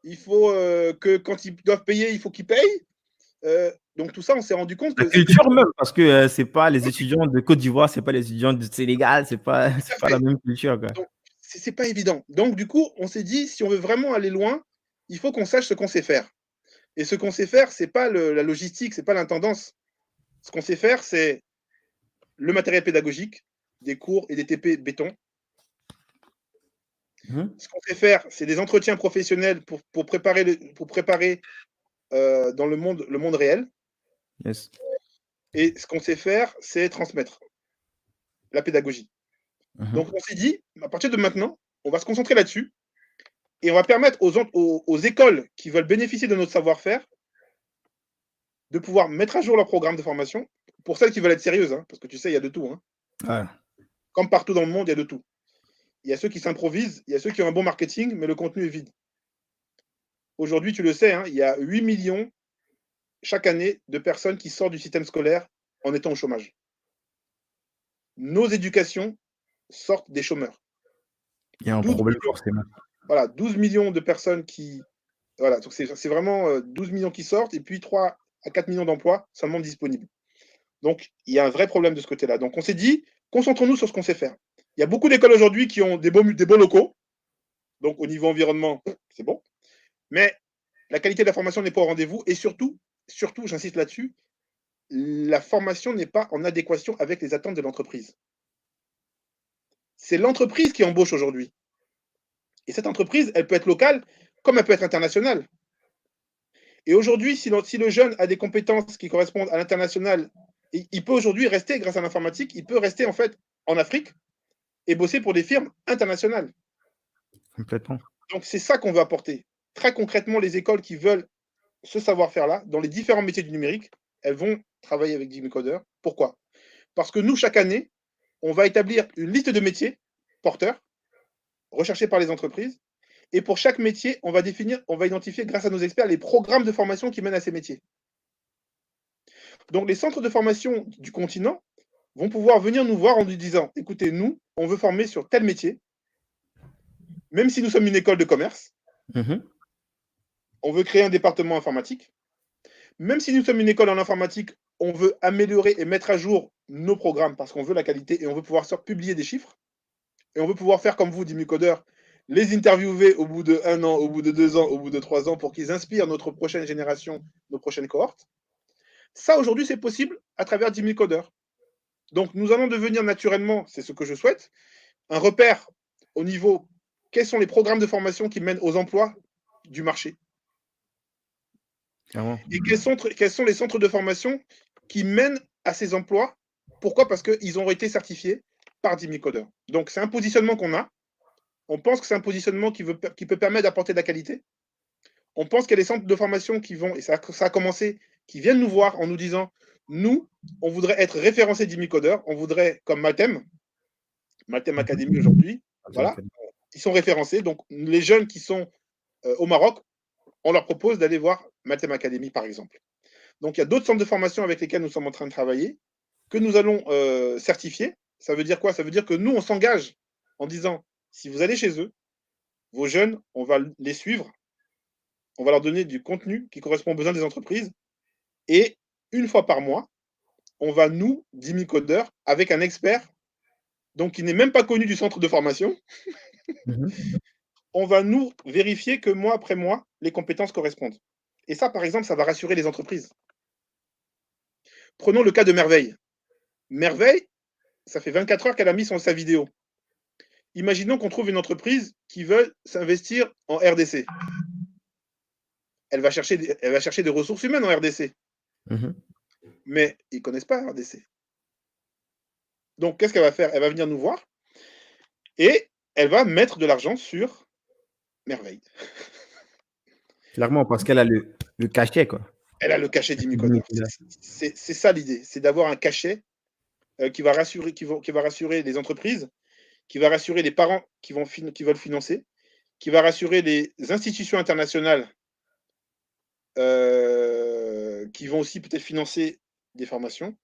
que quand ils doivent payer, il faut qu'ils payent. Donc tout ça, on s'est rendu compte que... La culture même, parce que c'est pas les étudiants de Côte d'Ivoire, c'est pas les étudiants du Sénégal, c'est pas la même culture. Donc, c'est pas évident. Donc du coup, on s'est dit, si on veut vraiment aller loin, il faut qu'on sache ce qu'on sait faire. Et ce qu'on sait faire, c'est pas la logistique, c'est pas l'intendance. Ce qu'on sait faire, c'est le matériel pédagogique, des cours et des TP béton. Ce qu'on sait faire, c'est des entretiens professionnels pour préparer dans le monde réel. Yes. Et ce qu'on sait faire, c'est transmettre la pédagogie. Donc, on s'est dit, à partir de maintenant, on va se concentrer là-dessus et on va permettre aux écoles qui veulent bénéficier de notre savoir-faire de pouvoir mettre à jour leur programme de formation pour celles qui veulent être sérieuses, hein, parce que tu sais, il y a de tout. Hein. Ouais. Comme partout dans le monde, il y a de tout. Il y a ceux qui s'improvisent, il y a ceux qui ont un bon marketing, mais le contenu est vide. Aujourd'hui, tu le sais, hein, il y a 8 millions chaque année de personnes qui sortent du système scolaire en étant au chômage. Nos éducations sortent des chômeurs. Il y a un 12 problème millions, forcément. voilà, 12 millions de personnes qui. Voilà, donc c'est vraiment 12 millions qui sortent et puis 3 à 4 millions d'emplois seulement disponibles. Donc, il y a un vrai problème de ce côté-là. Donc, on s'est dit, concentrons-nous sur ce qu'on sait faire. Il y a beaucoup d'écoles aujourd'hui qui ont des beaux locaux. Donc, au niveau environnement, c'est bon. Mais la qualité de la formation n'est pas au rendez-vous. Et surtout, j'insiste là-dessus, la formation n'est pas en adéquation avec les attentes de l'entreprise. C'est l'entreprise qui embauche aujourd'hui. Et cette entreprise, elle peut être locale comme elle peut être internationale. Et aujourd'hui, si le jeune a des compétences qui correspondent à l'international, il peut aujourd'hui rester, grâce à l'informatique, il peut rester en fait en Afrique et bosser pour des firmes internationales. Complètement. Donc, c'est ça qu'on veut apporter. Très concrètement, les écoles qui veulent ce savoir-faire-là, dans les différents métiers du numérique, elles vont travailler avec Jimmy Coder. Pourquoi? Parce que nous, chaque année, on va établir une liste de métiers porteurs, recherchés par les entreprises. Et pour chaque métier, on va identifier, grâce à nos experts, les programmes de formation qui mènent à ces métiers. Donc, les centres de formation du continent vont pouvoir venir nous voir en nous disant, écoutez, nous, on veut former sur tel métier, même si nous sommes une école de commerce, on veut créer un département informatique. Même si nous sommes une école en informatique, on veut améliorer et mettre à jour nos programmes parce qu'on veut la qualité et on veut pouvoir publier des chiffres. Et on veut pouvoir faire comme vous, Jimmy Coder, les interviewer au bout d'1 an, au bout de 2 ans, au bout de 3 ans pour qu'ils inspirent notre prochaine génération, nos prochaines cohortes. Ça, aujourd'hui, c'est possible à travers Jimmy Coder. Donc, nous allons devenir naturellement, c'est ce que je souhaite, un repère au niveau quels sont les programmes de formation qui mènent aux emplois du marché. Et quels sont les centres de formation qui mènent à ces emplois. Pourquoi? Parce qu'ils ont été certifiés par Jimmy Coder. Donc, c'est un positionnement qu'on a. On pense que c'est un positionnement qui peut permettre d'apporter de la qualité. On pense qu'il y a des centres de formation qui vont, et ça a commencé, qui viennent nous voir en nous disant, nous, on voudrait être référencé Jimmy Coder, on voudrait, comme Maltem Academy aujourd'hui, voilà, ils sont référencés. Donc, les jeunes qui sont au Maroc, on leur propose d'aller voir Maltem Academy, par exemple. Donc, il y a d'autres centres de formation avec lesquels nous sommes en train de travailler, que nous allons certifier. Ça veut dire quoi? Ça veut dire que nous, on s'engage en disant, si vous allez chez eux, vos jeunes, on va les suivre, on va leur donner du contenu qui correspond aux besoins des entreprises, et une fois par mois, on va nous, Jimmy Coder, avec un expert, donc qui n'est même pas connu du centre de formation, on va nous vérifier que mois après mois, les compétences correspondent. Et ça, par exemple, ça va rassurer les entreprises. Prenons le cas de Merveille. Merveille, ça fait 24 heures qu'elle a mis sa vidéo. Imaginons qu'on trouve une entreprise qui veut s'investir en RDC. Elle va chercher des ressources humaines en RDC. Mais ils ne connaissent pas RDC. Donc, qu'est-ce qu'elle va faire? Elle va venir nous voir et elle va mettre de l'argent sur Merveille. Clairement, parce qu'elle a le cachet, quoi. Elle a le cachet Jimmy Coder. C'est ça l'idée, c'est d'avoir un cachet qui va rassurer les entreprises, qui va rassurer les parents qui veulent financer, qui va rassurer les institutions internationales qui vont aussi peut-être financer des formations.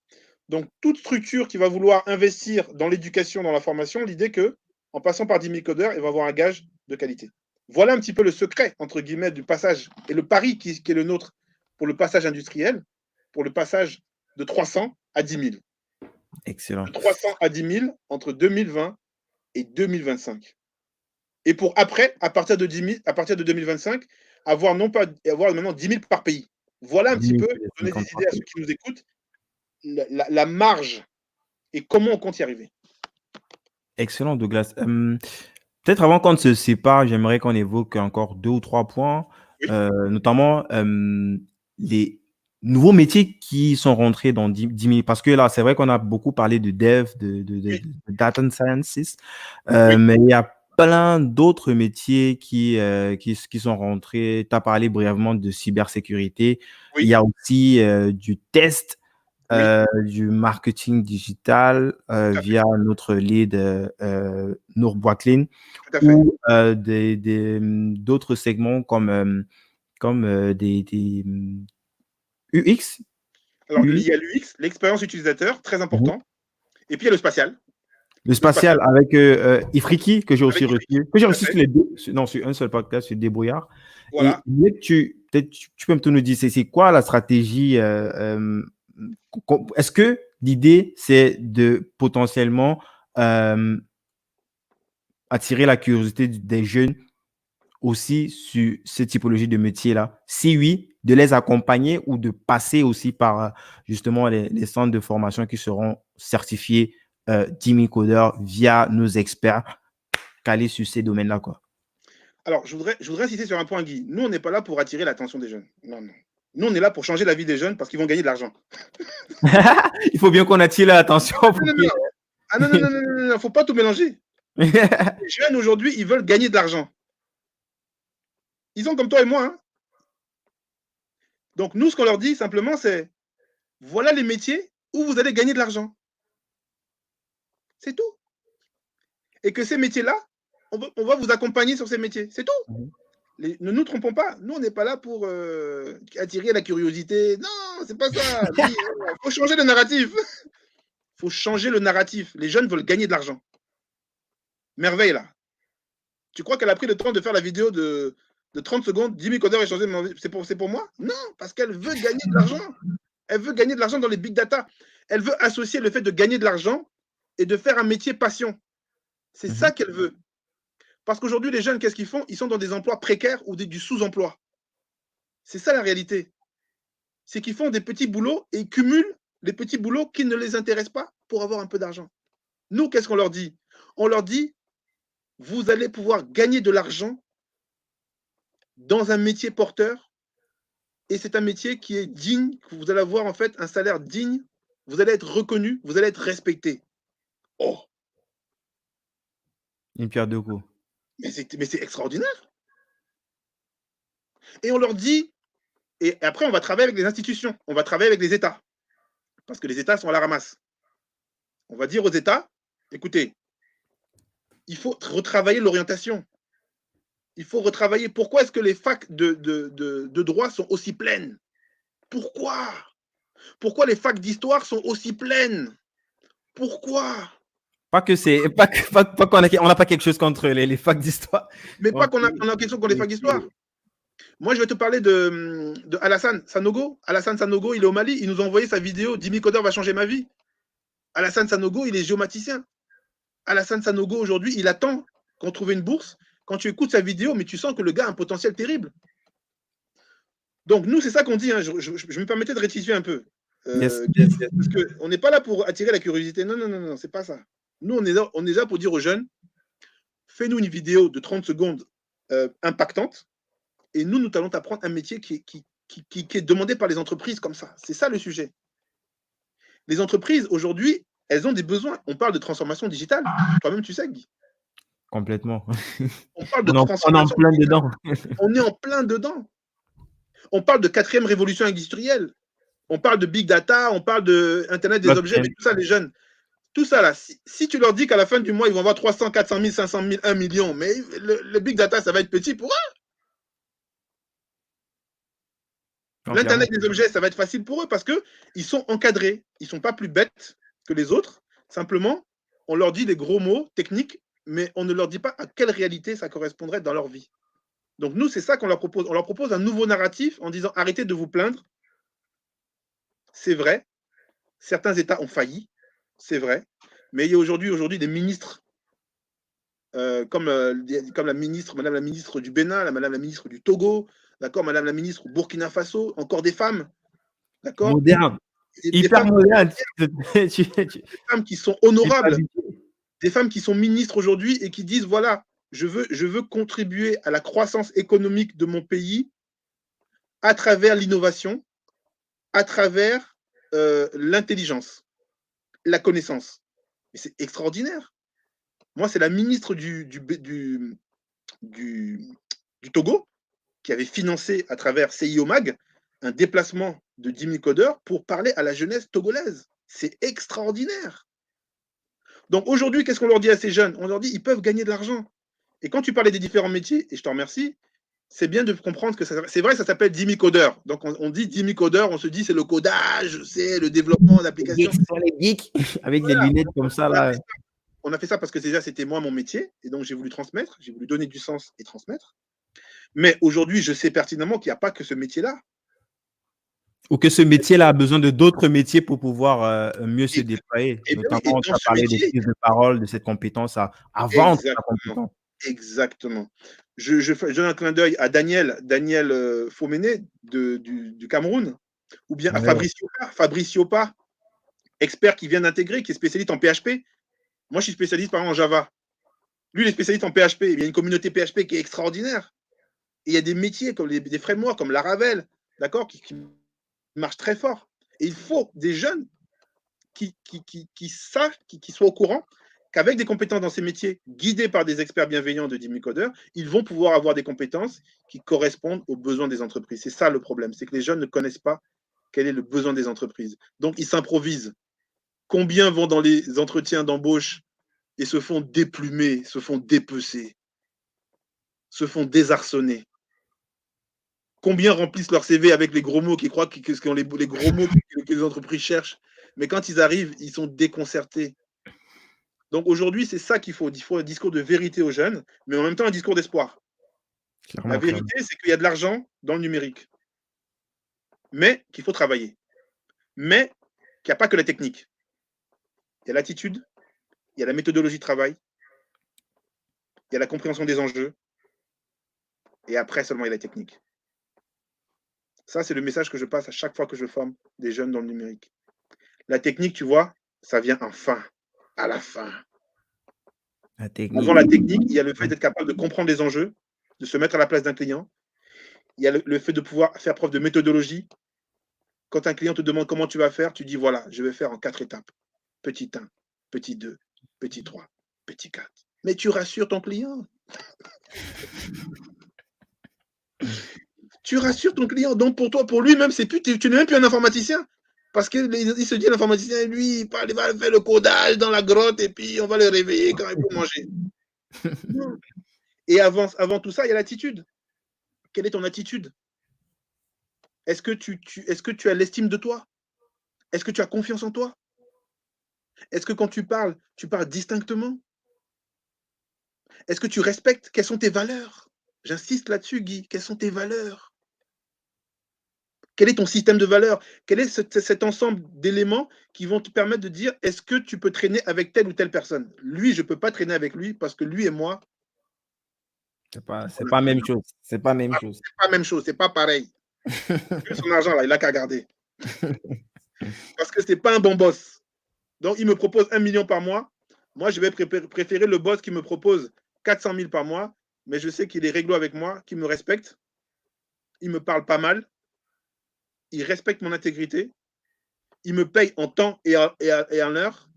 Donc, toute structure qui va vouloir investir dans l'éducation, dans la formation, l'idée qu'en passant par Jimmy Coder, elle va avoir un gage de qualité. Voilà un petit peu le secret, entre guillemets, du passage et le pari qui est le nôtre pour le passage industriel, pour le passage de 300 à 10 000. Excellent. De 300 à 10 000 entre 2020 et 2025. Et pour après, à partir de 2025, avoir maintenant 10 000 par pays. Voilà un petit peu, donner des idées à ceux qui nous écoutent, la marge et comment on compte y arriver. Excellent, Douglas. Peut-être avant qu'on ne se sépare, j'aimerais qu'on évoque encore 2 ou 3 points, Oui. notamment nouveaux métiers qui sont rentrés dans 10 000. Parce que là, c'est vrai qu'on a beaucoup parlé de dev, de data sciences, mais il y a plein d'autres métiers qui sont rentrés. Tu as parlé brièvement de cybersécurité. Il y a aussi du test, du marketing digital via notre lead Nour Boaklin, ou d'autres segments comme des UX. Alors, il y a l'UX, l'expérience utilisateur, très important. Et puis, il y a le spatial. Le spatial avec Ifriki, que j'ai aussi reçu. Que j'ai reçu sur les deux. Non, sur un seul podcast, sur Débrouillard. Voilà. Et tu peux me nous dire, c'est quoi la stratégie est-ce que l'idée, c'est de potentiellement attirer la curiosité des jeunes aussi sur cette typologie de métier-là? Si oui, de les accompagner ou de passer aussi par justement les centres de formation qui seront certifiés 10 000 codeurs via nos experts calés sur ces domaines-là, quoi. Alors, je voudrais insister sur un point, Guy. Nous, on n'est pas là pour attirer l'attention des jeunes. Non, non. Nous, on est là pour changer la vie des jeunes parce qu'ils vont gagner de l'argent. Il faut bien qu'on attire l'attention. Ah non, il ne faut pas tout mélanger. Les jeunes, aujourd'hui, ils veulent gagner de l'argent. Ils sont comme toi et moi. Hein. Donc, nous, ce qu'on leur dit simplement, c'est voilà les métiers où vous allez gagner de l'argent. C'est tout. Et que ces métiers-là, on va vous accompagner sur ces métiers. C'est tout. Ne nous trompons pas. Nous, on n'est pas là pour attirer la curiosité. Non, c'est pas ça. Il faut changer le narratif. Il faut changer le narratif. Les jeunes veulent gagner de l'argent. Merveille, là. Tu crois qu'elle a pris le temps de faire la vidéo de 30 secondes, 10 000 codeurs échangés, c'est pour moi? Non, parce qu'elle veut gagner de l'argent. Elle veut gagner de l'argent dans les big data. Elle veut associer le fait de gagner de l'argent et de faire un métier passion. C'est ça qu'elle veut. Parce qu'aujourd'hui, les jeunes, qu'est-ce qu'ils font? Ils sont dans des emplois précaires ou du sous-emploi. C'est ça la réalité. C'est qu'ils font des petits boulots et ils cumulent les petits boulots qui ne les intéressent pas pour avoir un peu d'argent. Nous, qu'est-ce qu'on leur dit? On leur dit, vous allez pouvoir gagner de l'argent dans un métier porteur et c'est un métier qui est digne, que vous allez avoir en fait un salaire digne, vous allez être reconnu, vous allez être respecté. Oh! Une pierre deux coups. Mais c'est extraordinaire. Et on leur dit, et après on va travailler avec les institutions, on va travailler avec les États, parce que les États sont à la ramasse. On va dire aux États, écoutez, il faut retravailler l'orientation. Il faut retravailler. Pourquoi est-ce que les facs de droit sont aussi pleines? Pourquoi? Pourquoi les facs d'histoire sont aussi pleines? Pourquoi? Pas qu'on n'a pas quelque chose contre les facs d'histoire. Mais pas qu'on a quelque chose contre les facs d'histoire. Moi, je vais te parler de Alassane Sanogo. Alassane Sanogo, il est au Mali. Il nous a envoyé sa vidéo. 10 000 codeurs va changer ma vie. Alassane Sanogo, il est géomaticien. Alassane Sanogo, aujourd'hui, il attend qu'on trouve une bourse. Quand tu écoutes sa vidéo, mais tu sens que le gars a un potentiel terrible. Donc, nous, c'est ça qu'on dit. Hein. Je me permettais de rectifier un peu. Parce qu'on n'est pas là pour attirer la curiosité. Non, c'est pas ça. Nous, on est là pour dire aux jeunes, fais-nous une vidéo de 30 secondes impactante et nous allons t'apprendre un métier qui est demandé par les entreprises comme ça. C'est ça le sujet. Les entreprises, aujourd'hui, elles ont des besoins. On parle de transformation digitale. Toi-même, tu sais, Guy. Complètement. On parle de transformation on est en plein dedans. On est en plein dedans. On parle de 4e révolution industrielle. On parle de big data, on parle de Internet des objets, mais tout ça, les jeunes. Tout ça, là, si tu leur dis qu'à la fin du mois, ils vont avoir 300, 400 000, 500 000, 1 million, mais le big data, ça va être petit pour eux. L'Internet des objets, ça va être facile pour eux parce qu'ils sont encadrés. Ils ne sont pas plus bêtes que les autres. Simplement, on leur dit des gros mots techniques, mais on ne leur dit pas à quelle réalité ça correspondrait dans leur vie. Donc nous, c'est ça qu'on leur propose. On leur propose un nouveau narratif en disant arrêtez de vous plaindre. C'est vrai, certains États ont failli, c'est vrai, mais il y a aujourd'hui des ministres comme la ministre, Madame la ministre du Bénin, Madame la ministre du Togo, d'accord, Madame la ministre au Burkina Faso, encore des femmes, d'accord, moderne, hyper moderne, des femmes qui sont honorables, des femmes qui sont ministres aujourd'hui et qui disent voilà, je veux contribuer à la croissance économique de mon pays à travers l'innovation à travers l'intelligence, la connaissance. Mais c'est extraordinaire. Moi, c'est la ministre du Togo qui avait financé à travers CIO Mag un déplacement de 10 000 codeurs pour parler à la jeunesse togolaise. C'est extraordinaire. Donc aujourd'hui, qu'est-ce qu'on leur dit à ces jeunes? On leur dit ils peuvent gagner de l'argent. Et quand tu parlais des différents métiers, et je te remercie, c'est bien de comprendre que c'est vrai, ça s'appelle 10 000 codeurs. Donc on dit 10 000 codeurs, on se dit c'est le codage, c'est le développement d'applications. Les geeks avec des lunettes comme ça là. On a fait ça parce que déjà c'était moi mon métier, et donc j'ai voulu transmettre, j'ai voulu donner du sens et transmettre. Mais aujourd'hui, je sais pertinemment qu'il n'y a pas que ce métier-là. Ou que ce métier-là a besoin de d'autres métiers pour pouvoir mieux se déployer. Notamment, tu as parlé de prise de parole, de cette compétence à vendre sa compétence. Exactement. Je donne un clin d'œil à Daniel Fomene du Cameroun, ou bien à Fabrice Yopa, expert qui vient d'intégrer, qui est spécialiste en PHP. Moi, je suis spécialiste par exemple en Java. Lui, il est spécialiste en PHP. Il y a une communauté PHP qui est extraordinaire. Et il y a des métiers comme des frameworks, comme Laravel, d'accord, qui marchent très fort. Et il faut des jeunes qui soient au courant qu'avec des compétences dans ces métiers, guidés par des experts bienveillants de 10 000 codeurs, ils vont pouvoir avoir des compétences qui correspondent aux besoins des entreprises. C'est ça le problème, c'est que les jeunes ne connaissent pas quel est le besoin des entreprises. Donc, ils s'improvisent. Combien vont dans les entretiens d'embauche et se font déplumer, se font dépecer, se font désarçonner? Combien remplissent leur CV avec les gros mots, qui croient que sont les gros mots que les entreprises cherchent, mais quand ils arrivent, ils sont déconcertés. Donc aujourd'hui, c'est ça qu'il faut. Il faut un discours de vérité aux jeunes, mais en même temps un discours d'espoir. La vérité, c'est qu'il y a de l'argent dans le numérique, mais qu'il faut travailler. Mais qu'il n'y a pas que la technique. Il y a l'attitude, il y a la méthodologie de travail, il y a la compréhension des enjeux, et après seulement il y a la technique. Ça, c'est le message que je passe à chaque fois que je forme des jeunes dans le numérique. La technique, tu vois, ça vient enfin, à la fin. Avant la technique, il y a le fait d'être capable de comprendre les enjeux, de se mettre à la place d'un client. Il y a le fait de pouvoir faire preuve de méthodologie. Quand un client te demande comment tu vas faire, tu dis voilà, je vais faire en 4 étapes. Petit 1, petit 2, petit 3, petit 4. Mais tu rassures ton client. Tu rassures ton client. Donc pour toi, pour lui-même, tu n'es même plus un informaticien. Parce qu'il se dit l'informaticien, lui, il va faire le codage dans la grotte et puis on va le réveiller quand il faut manger. Et avant tout ça, il y a l'attitude. Quelle est ton attitude? Est-ce que tu as l'estime de toi? Est-ce que tu as confiance en toi? Est-ce que quand tu parles distinctement? Est-ce que tu respectes? Quelles sont tes valeurs? J'insiste là-dessus, Guy. Quelles sont tes valeurs? Quel est ton système de valeurs? Quel est cet ensemble d'éléments qui vont te permettre de dire est-ce que tu peux traîner avec telle ou telle personne? Lui, je ne peux pas traîner avec lui parce que lui et moi. C'est pas la même chose. C'est pas la même chose. C'est pas la même chose. C'est pas pareil. Son argent, là, il n'a qu'à garder. Parce que ce n'est pas un bon boss. Donc, il me propose 1 million par mois. Moi, je vais préférer le boss qui me propose 400 000 par mois, mais je sais qu'il est réglo avec moi, qu'il me respecte. Il me parle pas mal. Il respecte mon intégrité. Il me paye en temps et en heure.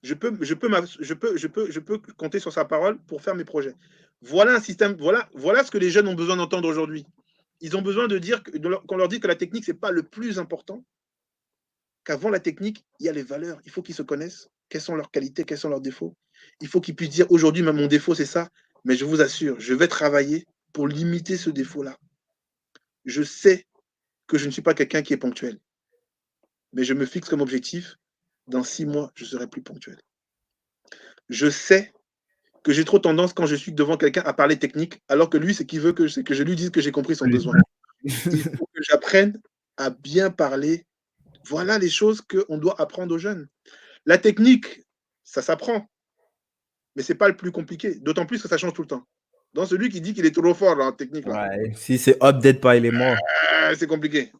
Je peux compter sur sa parole pour faire mes projets. Voilà un système, voilà ce que les jeunes ont besoin d'entendre aujourd'hui. Ils ont besoin de dire qu'on leur dit que la technique, ce n'est pas le plus important, qu'avant la technique, il y a les valeurs. Il faut qu'ils se connaissent. Quelles sont leurs qualités, quels sont leurs défauts. Il faut qu'ils puissent dire aujourd'hui, mon défaut, c'est ça, mais je vous assure, je vais travailler pour limiter ce défaut-là. Je sais que je ne suis pas quelqu'un qui est ponctuel, mais je me fixe comme objectif, dans 6 mois, je serai plus ponctuel. Je sais que j'ai trop tendance, quand je suis devant quelqu'un, à parler technique, alors que lui, ce qu'il veut, c'est que je lui dise que j'ai compris son besoin. Il faut que j'apprenne à bien parler. Voilà les choses qu'on doit apprendre aux jeunes. La technique, ça s'apprend, mais ce n'est pas le plus compliqué, d'autant plus que ça change tout le temps. Donc celui qui dit qu'il est trop fort là, en technique, là, ouais, si c'est update pas, il est mort. C'est compliqué.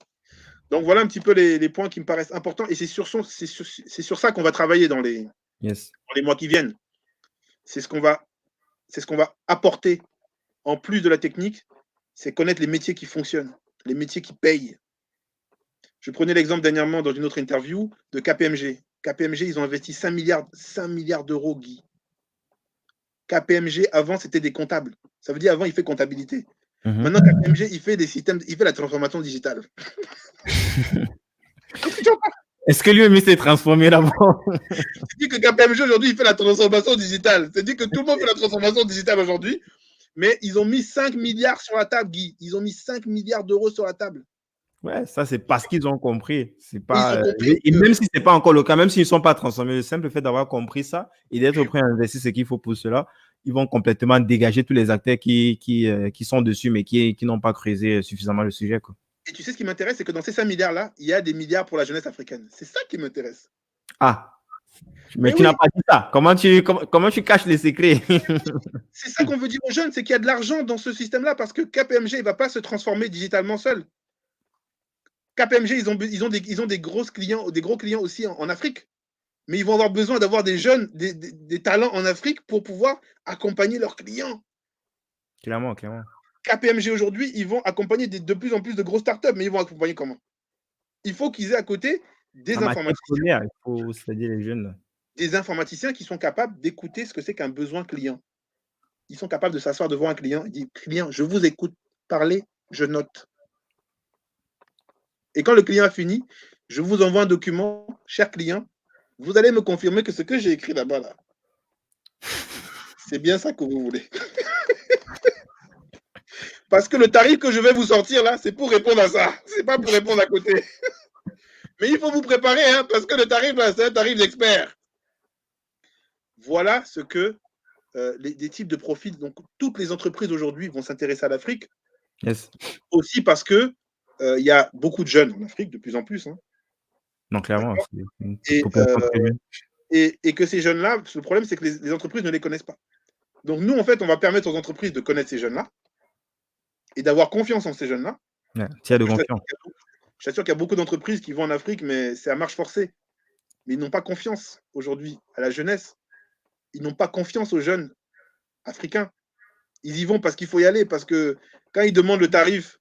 Donc voilà un petit peu les points qui me paraissent importants, et c'est sur ça qu'on va travailler dans les mois qui viennent. C'est ce qu'on va apporter en plus de la technique, c'est connaître les métiers qui fonctionnent, les métiers qui payent. Je prenais l'exemple dernièrement dans une autre interview de KPMG. KPMG, ils ont investi 5 milliards d'euros, Guy. KPMG, avant, c'était des comptables. Ça veut dire avant, il fait comptabilité. Maintenant, KPMG, il fait des systèmes, il fait la transformation digitale. Est-ce que lui-même s'est transformé d'abord? C'est-à-dire que KPMG, aujourd'hui, il fait la transformation digitale. C'est-à-dire que tout le monde fait la transformation digitale aujourd'hui, mais ils ont mis 5 milliards sur la table, Guy. Ils ont mis 5 milliards d'euros sur la table. Ouais, ça, c'est parce qu'ils ont compris. C'est Ils pas, ont compris et même si ce n'est pas encore le cas, même s'ils ne sont pas transformés, le simple fait d'avoir compris ça et d'être prêt à investir ce qu'il faut pour cela, ils vont complètement dégager tous les acteurs qui sont dessus, mais qui n'ont pas creusé suffisamment le sujet, quoi. Et tu sais, ce qui m'intéresse, c'est que dans ces 5 milliards-là, il y a des milliards pour la jeunesse africaine. C'est ça qui m'intéresse. Ah, mais tu n'as pas dit ça. Comment tu caches les secrets? C'est ça qu'on veut dire aux jeunes, c'est qu'il y a de l'argent dans ce système-là parce que KPMG ne va pas se transformer digitalement seul. KPMG, ils ont des gros clients aussi en Afrique. Mais ils vont avoir besoin d'avoir des jeunes, des talents en Afrique pour pouvoir accompagner leurs clients. Clairement, clairement. KPMG aujourd'hui, ils vont accompagner de plus en plus de grosses startups, mais ils vont accompagner comment? Il faut qu'ils aient à côté des informaticiens. Il faut c'est-à-dire les jeunes. Des informaticiens qui sont capables d'écouter ce que c'est qu'un besoin client. Ils sont capables de s'asseoir devant un client et dire, client, je vous écoute, parlez, je note. Et quand le client a fini, je vous envoie un document, cher client, vous allez me confirmer que ce que j'ai écrit là-bas, là, c'est bien ça que vous voulez. Parce que le tarif que je vais vous sortir là, c'est pour répondre à ça. C'est pas pour répondre à côté. Mais il faut vous préparer, hein, parce que le tarif là, c'est un tarif d'expert. Voilà ce que des types de profils. Donc, toutes les entreprises aujourd'hui vont s'intéresser à l'Afrique. Yes. Aussi parce que il y a beaucoup de jeunes en Afrique, de plus en plus. Hein. Non, clairement. Et que ces jeunes-là, le problème, c'est que les entreprises ne les connaissent pas. Donc, nous, en fait, on va permettre aux entreprises de connaître ces jeunes-là et d'avoir confiance en ces jeunes-là. Ouais, tiers de confiance. Je t'assure qu'il y a beaucoup d'entreprises qui vont en Afrique, mais c'est à marche forcée. Mais ils n'ont pas confiance aujourd'hui à la jeunesse. Ils n'ont pas confiance aux jeunes africains. Ils y vont parce qu'il faut y aller, parce que quand ils demandent le tarif,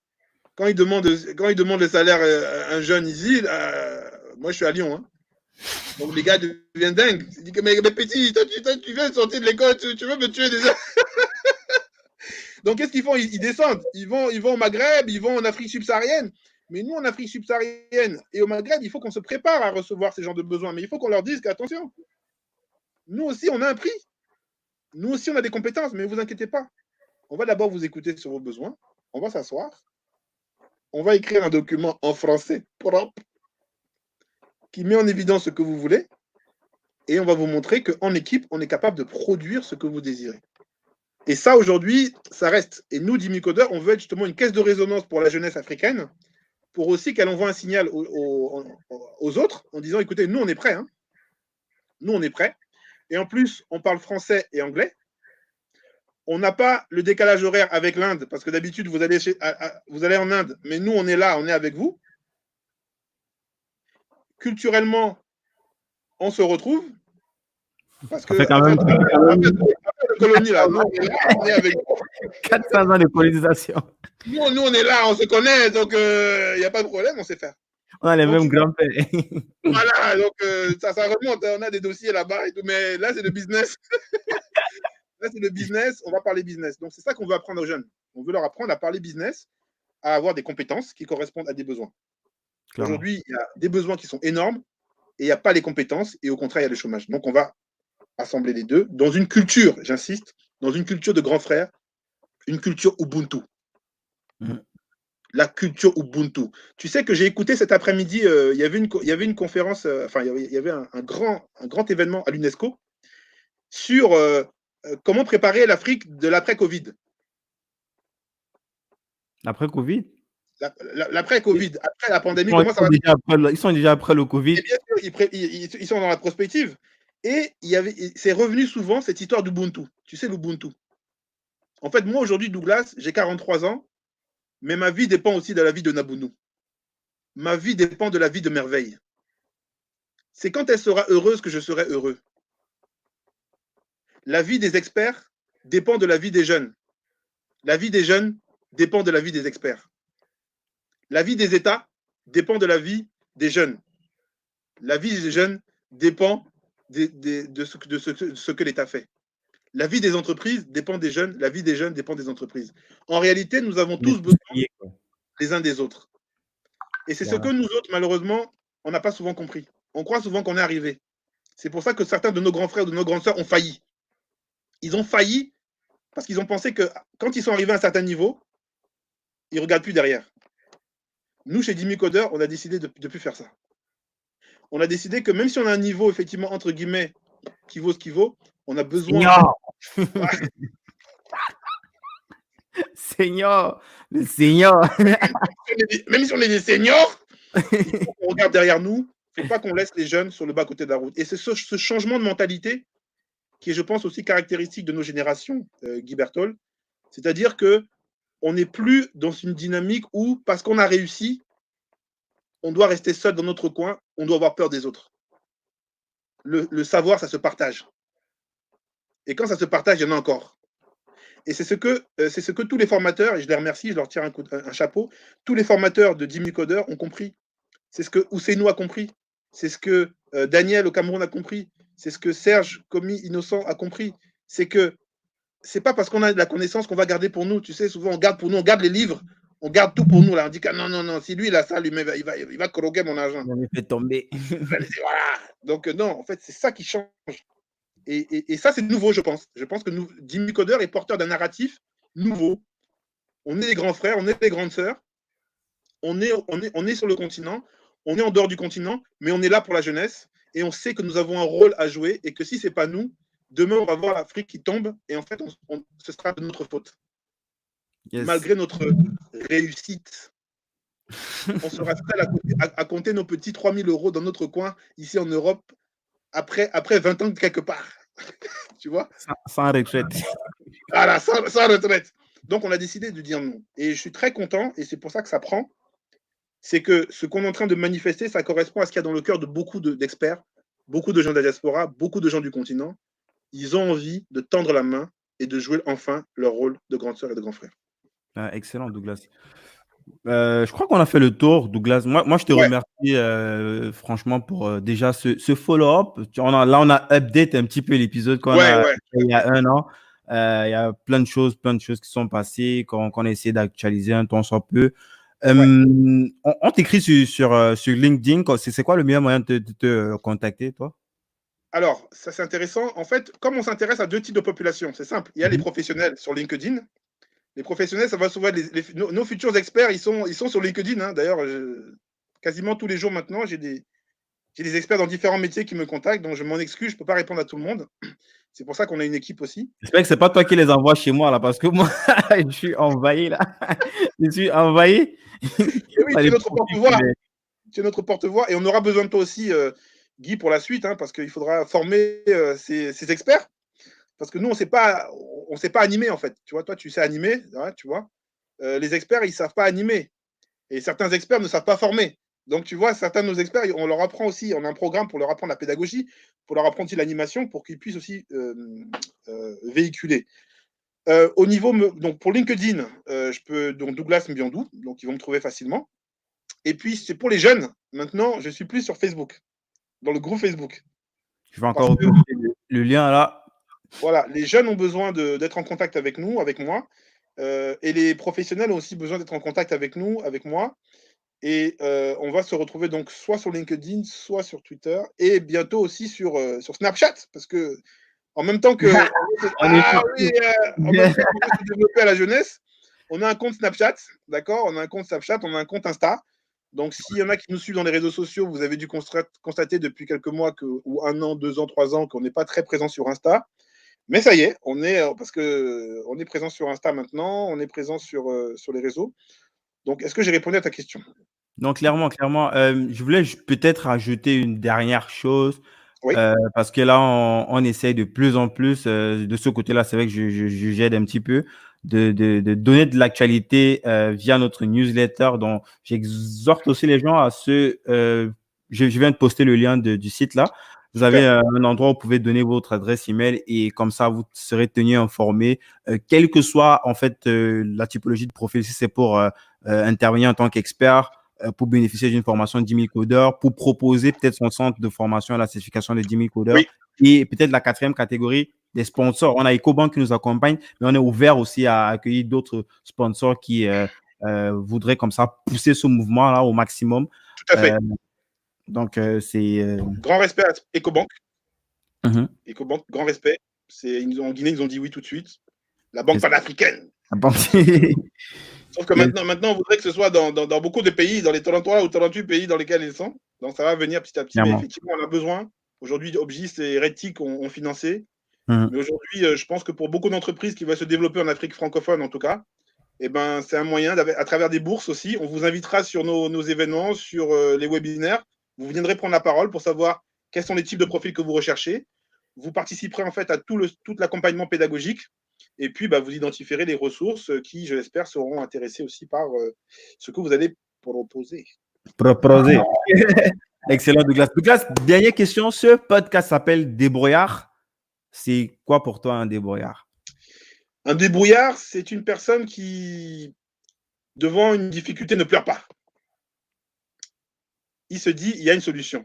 quand ils demandent le salaire à un jeune ici, moi je suis à Lyon, hein. Donc les gars deviennent dingues. Ils disent que mais petit, toi, tu viens de sortir de l'école, tu veux me tuer déjà. Donc qu'est-ce qu'ils font? Ils descendent, ils vont au Maghreb, ils vont en Afrique subsaharienne. Mais nous, en Afrique subsaharienne et au Maghreb, il faut qu'on se prépare à recevoir ces genres de besoins. Mais il faut qu'on leur dise qu'attention, nous aussi, on a un prix. Nous aussi, on a des compétences, mais ne vous inquiétez pas. On va d'abord vous écouter sur vos besoins. On va s'asseoir. On va écrire un document en français propre qui met en évidence ce que vous voulez. Et on va vous montrer qu'en équipe, on est capable de produire ce que vous désirez. Et ça, aujourd'hui, ça reste. Et nous, Dimi Codeur, on veut être justement une caisse de résonance pour la jeunesse africaine, pour aussi qu'elle envoie un signal aux autres en disant, écoutez, nous, on est prêts. Hein. Nous, on est prêts. Et en plus, on parle français et anglais. On n'a pas le décalage horaire avec l'Inde, parce que d'habitude, vous allez en Inde, mais nous, on est là, on est avec vous. Culturellement, on se retrouve. Parce que quand même colonie, là, nous, on est avec vous. 400 ans de colonisation. Nous, on est là, on se connaît, donc il n'y a pas de problème, on sait faire. On a les mêmes grands-pères. Voilà, donc ça remonte, on a des dossiers là-bas et tout, mais là, c'est le business. Là, c'est le business, on va parler business. Donc, c'est ça qu'on veut apprendre aux jeunes. On veut leur apprendre à parler business, à avoir des compétences qui correspondent à des besoins. Aujourd'hui, il y a des besoins qui sont énormes et il n'y a pas les compétences et au contraire, il y a le chômage. Donc, on va assembler les deux dans une culture, j'insiste, dans une culture de grands frères, une culture Ubuntu. La culture Ubuntu. Tu sais que j'ai écouté cet après-midi, il y avait une conférence, il y avait un grand événement à l'UNESCO sur comment préparer l'Afrique de l'après-Covid. L'après-Covid? L'après-Covid, après la pandémie, ils sont déjà après le Covid. Et bien sûr, ils sont dans la prospective. Et c'est revenu souvent cette histoire d'Ubuntu. Tu sais, l'Ubuntu. En fait, moi, aujourd'hui, Douglas, j'ai 43 ans, mais ma vie dépend aussi de la vie de Nabounou. Ma vie dépend de la vie de Merveille. C'est quand elle sera heureuse que je serai heureux. La vie des experts dépend de la vie des jeunes. La vie des jeunes dépend de la vie des experts. La vie des États dépend de la vie des jeunes. La vie des jeunes dépend de ce que l'État fait. La vie des entreprises dépend des jeunes, la vie des jeunes dépend des entreprises. En réalité, nous avons tous besoin les uns des autres. Et c'est ce que nous autres, malheureusement, on n'a pas souvent compris. On croit souvent qu'on est arrivé. C'est pour ça que certains de nos grands frères ou de nos grandes sœurs ont failli. Ils ont failli parce qu'ils ont pensé que quand ils sont arrivés à un certain niveau, ils ne regardent plus derrière. Nous, chez Jimmy Coder, on a décidé de ne plus faire ça. On a décidé que même si on a un niveau, effectivement, entre guillemets, qui vaut ce qu'il vaut, on a besoin... Seigneur, le Seigneur. Même si on est des seniors, il faut qu'on regarde derrière nous. Il ne faut pas qu'on laisse les jeunes sur le bas-côté de la route. Et c'est ce changement de mentalité qui est, je pense, aussi caractéristique de nos générations, Guy Berthold. C'est-à-dire qu'on n'est plus dans une dynamique où, parce qu'on a réussi, on doit rester seul dans notre coin, on doit avoir peur des autres. Le savoir, ça se partage. Et quand ça se partage, il y en a encore. Et c'est ce que tous les formateurs, et je les remercie, je leur tire un chapeau, tous les formateurs de Jimmy Coder ont compris. C'est ce que Ousseynou a compris. C'est ce que Daniel au Cameroun a compris. C'est ce que Serge Commis Innocent a compris. C'est que c'est pas parce qu'on a de la connaissance qu'on va garder pour nous. Tu sais, souvent on garde pour nous, on garde les livres, on garde tout pour nous. Là. On dit que non, si lui il a ça, lui, il va croquer mon argent. On me fait tomber. Voilà. Donc non, en fait, c'est ça qui change. Et ça, c'est nouveau, je pense. Je pense que Jimmy Coder est porteur d'un narratif nouveau. On est les grands frères, on est les grandes sœurs. On est sur le continent, on est en dehors du continent, mais on est là pour la jeunesse. Et on sait que nous avons un rôle à jouer et que si ce n'est pas nous, demain, on va voir l'Afrique qui tombe. Et en fait, ce sera de notre faute. Yes. Malgré notre réussite, on sera seul à compter nos petits 3 000 € dans notre coin, ici en Europe, après 20 ans de quelque part. Tu vois? Sans retraite. Voilà, sans retraite. Donc, on a décidé de dire non. Et je suis très content, et c'est pour ça que ça prend. C'est que ce qu'on est en train de manifester, ça correspond à ce qu'il y a dans le cœur de beaucoup d'experts, beaucoup de gens de la diaspora, beaucoup de gens du continent. Ils ont envie de tendre la main et de jouer enfin leur rôle de grande sœur et de grand frère. Ah, excellent, Douglas. Je crois qu'on a fait le tour, Douglas. Moi je te remercie franchement pour déjà ce follow-up. On a update un petit peu l'épisode qu'on a il y a 1 an. Il y a plein de choses qui sont passées, qu'on a essayé d'actualiser un tant soit peu. On t'écrit sur LinkedIn. C'est quoi le meilleur moyen de te contacter, toi? Alors, ça c'est intéressant. En fait, comme on s'intéresse à 2 types de populations, c'est simple. Il y a les professionnels sur LinkedIn. Les professionnels, ça va souvent nos futurs experts, ils sont sur LinkedIn. Hein. D'ailleurs, quasiment tous les jours maintenant, j'ai des experts dans différents métiers qui me contactent, donc je m'en excuse, je ne peux pas répondre à tout le monde. C'est pour ça qu'on a une équipe aussi. J'espère que ce n'est pas toi qui les envoies chez moi, là, parce que moi, je suis envahi, là. Je suis envahi. Oui, tu es notre porte-voix. Tu es notre porte-voix et on aura besoin de toi aussi, Guy, pour la suite, hein, parce qu'il faudra former ces experts. Parce que nous, on ne sait pas animer, en fait. Tu vois, toi, tu sais animer, hein, tu vois. Les experts, ils ne savent pas animer. Et certains experts ne savent pas former. Donc, tu vois, certains de nos experts, on leur apprend aussi, on a un programme pour leur apprendre la pédagogie, pour leur apprendre aussi l'animation, pour qu'ils puissent aussi véhiculer. Au niveau, donc pour LinkedIn, je peux, donc Douglas Mbiandou, donc ils vont me trouver facilement. Et puis, c'est pour les jeunes. Maintenant, je suis plus sur Facebook, dans le groupe Facebook. Je vais encore ouvrir le lien là. Voilà, les jeunes ont besoin d'être en contact avec nous, avec moi. Et les professionnels ont aussi besoin d'être en contact avec nous, avec moi. Et on va se retrouver donc soit sur LinkedIn, soit sur Twitter, et bientôt aussi sur Snapchat, parce que en même temps que on veut se développer à la jeunesse, on a un compte Snapchat, d'accord? On a un compte Snapchat, on a un compte Insta. Donc, s'il y en a qui nous suivent dans les réseaux sociaux, vous avez dû constater depuis quelques mois ou 1 an, 2 ans, 3 ans qu'on n'est pas très présent sur Insta. Mais ça y est, parce qu'on est présent sur Insta maintenant, on est présent sur les réseaux. Donc, est-ce que j'ai répondu à ta question? Non, clairement. Je voulais peut-être ajouter une dernière chose. Oui. Parce que là, on essaye de plus en plus, de ce côté-là, c'est vrai que j'aide un petit peu, de donner de l'actualité via notre newsletter. Donc, j'exhorte aussi les gens à je viens de poster le lien du site là. Vous avez un endroit où vous pouvez donner votre adresse email et comme ça, vous serez tenu informé, quelle que soit en fait la typologie de profil. Si c'est pour intervenir en tant qu'expert, pour bénéficier d'une formation de 10 000 codeurs, pour proposer peut-être son centre de formation à la certification de 10 000 codeurs. Oui. Et peut-être la 4e catégorie, des sponsors. On a EcoBank qui nous accompagne, mais on est ouvert aussi à accueillir d'autres sponsors qui voudraient comme ça pousser ce mouvement-là au maximum. Tout à fait. Donc, c'est… Grand respect à EcoBank. Mm-hmm. EcoBank, grand respect. En Guinée, ils ont dit oui tout de suite. La banque panafricaine. Sauf que maintenant, on voudrait que ce soit dans beaucoup de pays, dans les 33 ou 38 pays dans lesquels ils sont. Donc, ça va venir petit à petit. Mais effectivement, on a besoin. Aujourd'hui, Obgis et Redtic ont financé. Mais aujourd'hui, je pense que pour beaucoup d'entreprises qui veulent se développer en Afrique francophone, en tout cas, eh ben, c'est un moyen, à travers des bourses aussi. On vous invitera sur nos événements, sur les webinaires. Vous viendrez prendre la parole pour savoir quels sont les types de profils que vous recherchez. Vous participerez en fait à tout l'accompagnement pédagogique. Et puis, vous identifierez les ressources qui, je l'espère, seront intéressées aussi par ce que vous allez proposer. Excellent, Douglas. Douglas, dernière question. Ce podcast s'appelle Débrouillard. C'est quoi pour toi un débrouillard? Un débrouillard, c'est une personne qui, devant une difficulté, ne pleure pas. Il se dit, il y a une solution.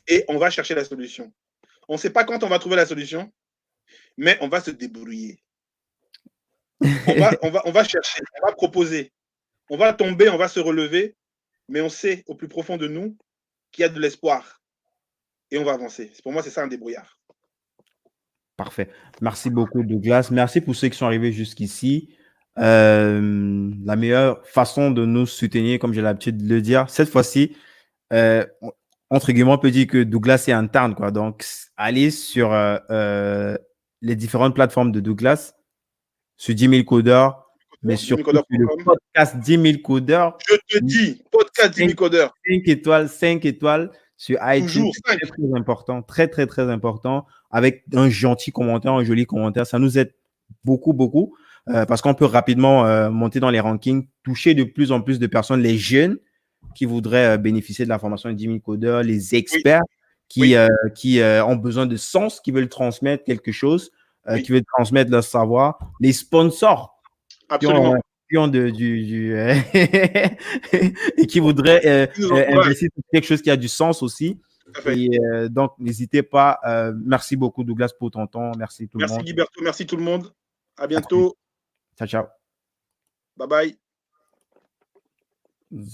Et on va chercher la solution. On ne sait pas quand on va trouver la solution, mais on va se débrouiller. On va chercher, on va proposer. On va tomber, on va se relever, mais on sait au plus profond de nous qu'il y a de l'espoir. Et on va avancer. Pour moi, c'est ça un débrouillard. Parfait. Merci beaucoup, Douglas. Merci pour ceux qui sont arrivés jusqu'ici. La meilleure façon de nous soutenir, comme j'ai l'habitude de le dire, cette fois-ci, entre guillemets, on peut dire que Douglas est interne, quoi. Donc, allez sur les différentes plateformes de Douglas, sur 10 000 codeurs, mais surtout sur le podcast 10 000 codeurs. Je te dis, podcast 10 000 codeurs. 5 étoiles sur iTunes. Toujours 5. C'est très important, très, très, très important. Avec un gentil commentaire, un joli commentaire, ça nous aide beaucoup, beaucoup. Parce qu'on peut rapidement monter dans les rankings, toucher de plus en plus de personnes, les jeunes qui voudraient bénéficier de la formation de 10 000 codeurs, les experts qui ont besoin de sens, qui veulent transmettre quelque chose, qui veulent transmettre leur savoir, les sponsors Absolument. qui ont et qui voudraient investir dans quelque chose qui a du sens aussi. Et donc, n'hésitez pas. Merci beaucoup, Douglas, pour ton temps. Merci tout le monde. Merci, Guiberto. Merci tout le monde. À bientôt. Ciao, ciao. Bye bye.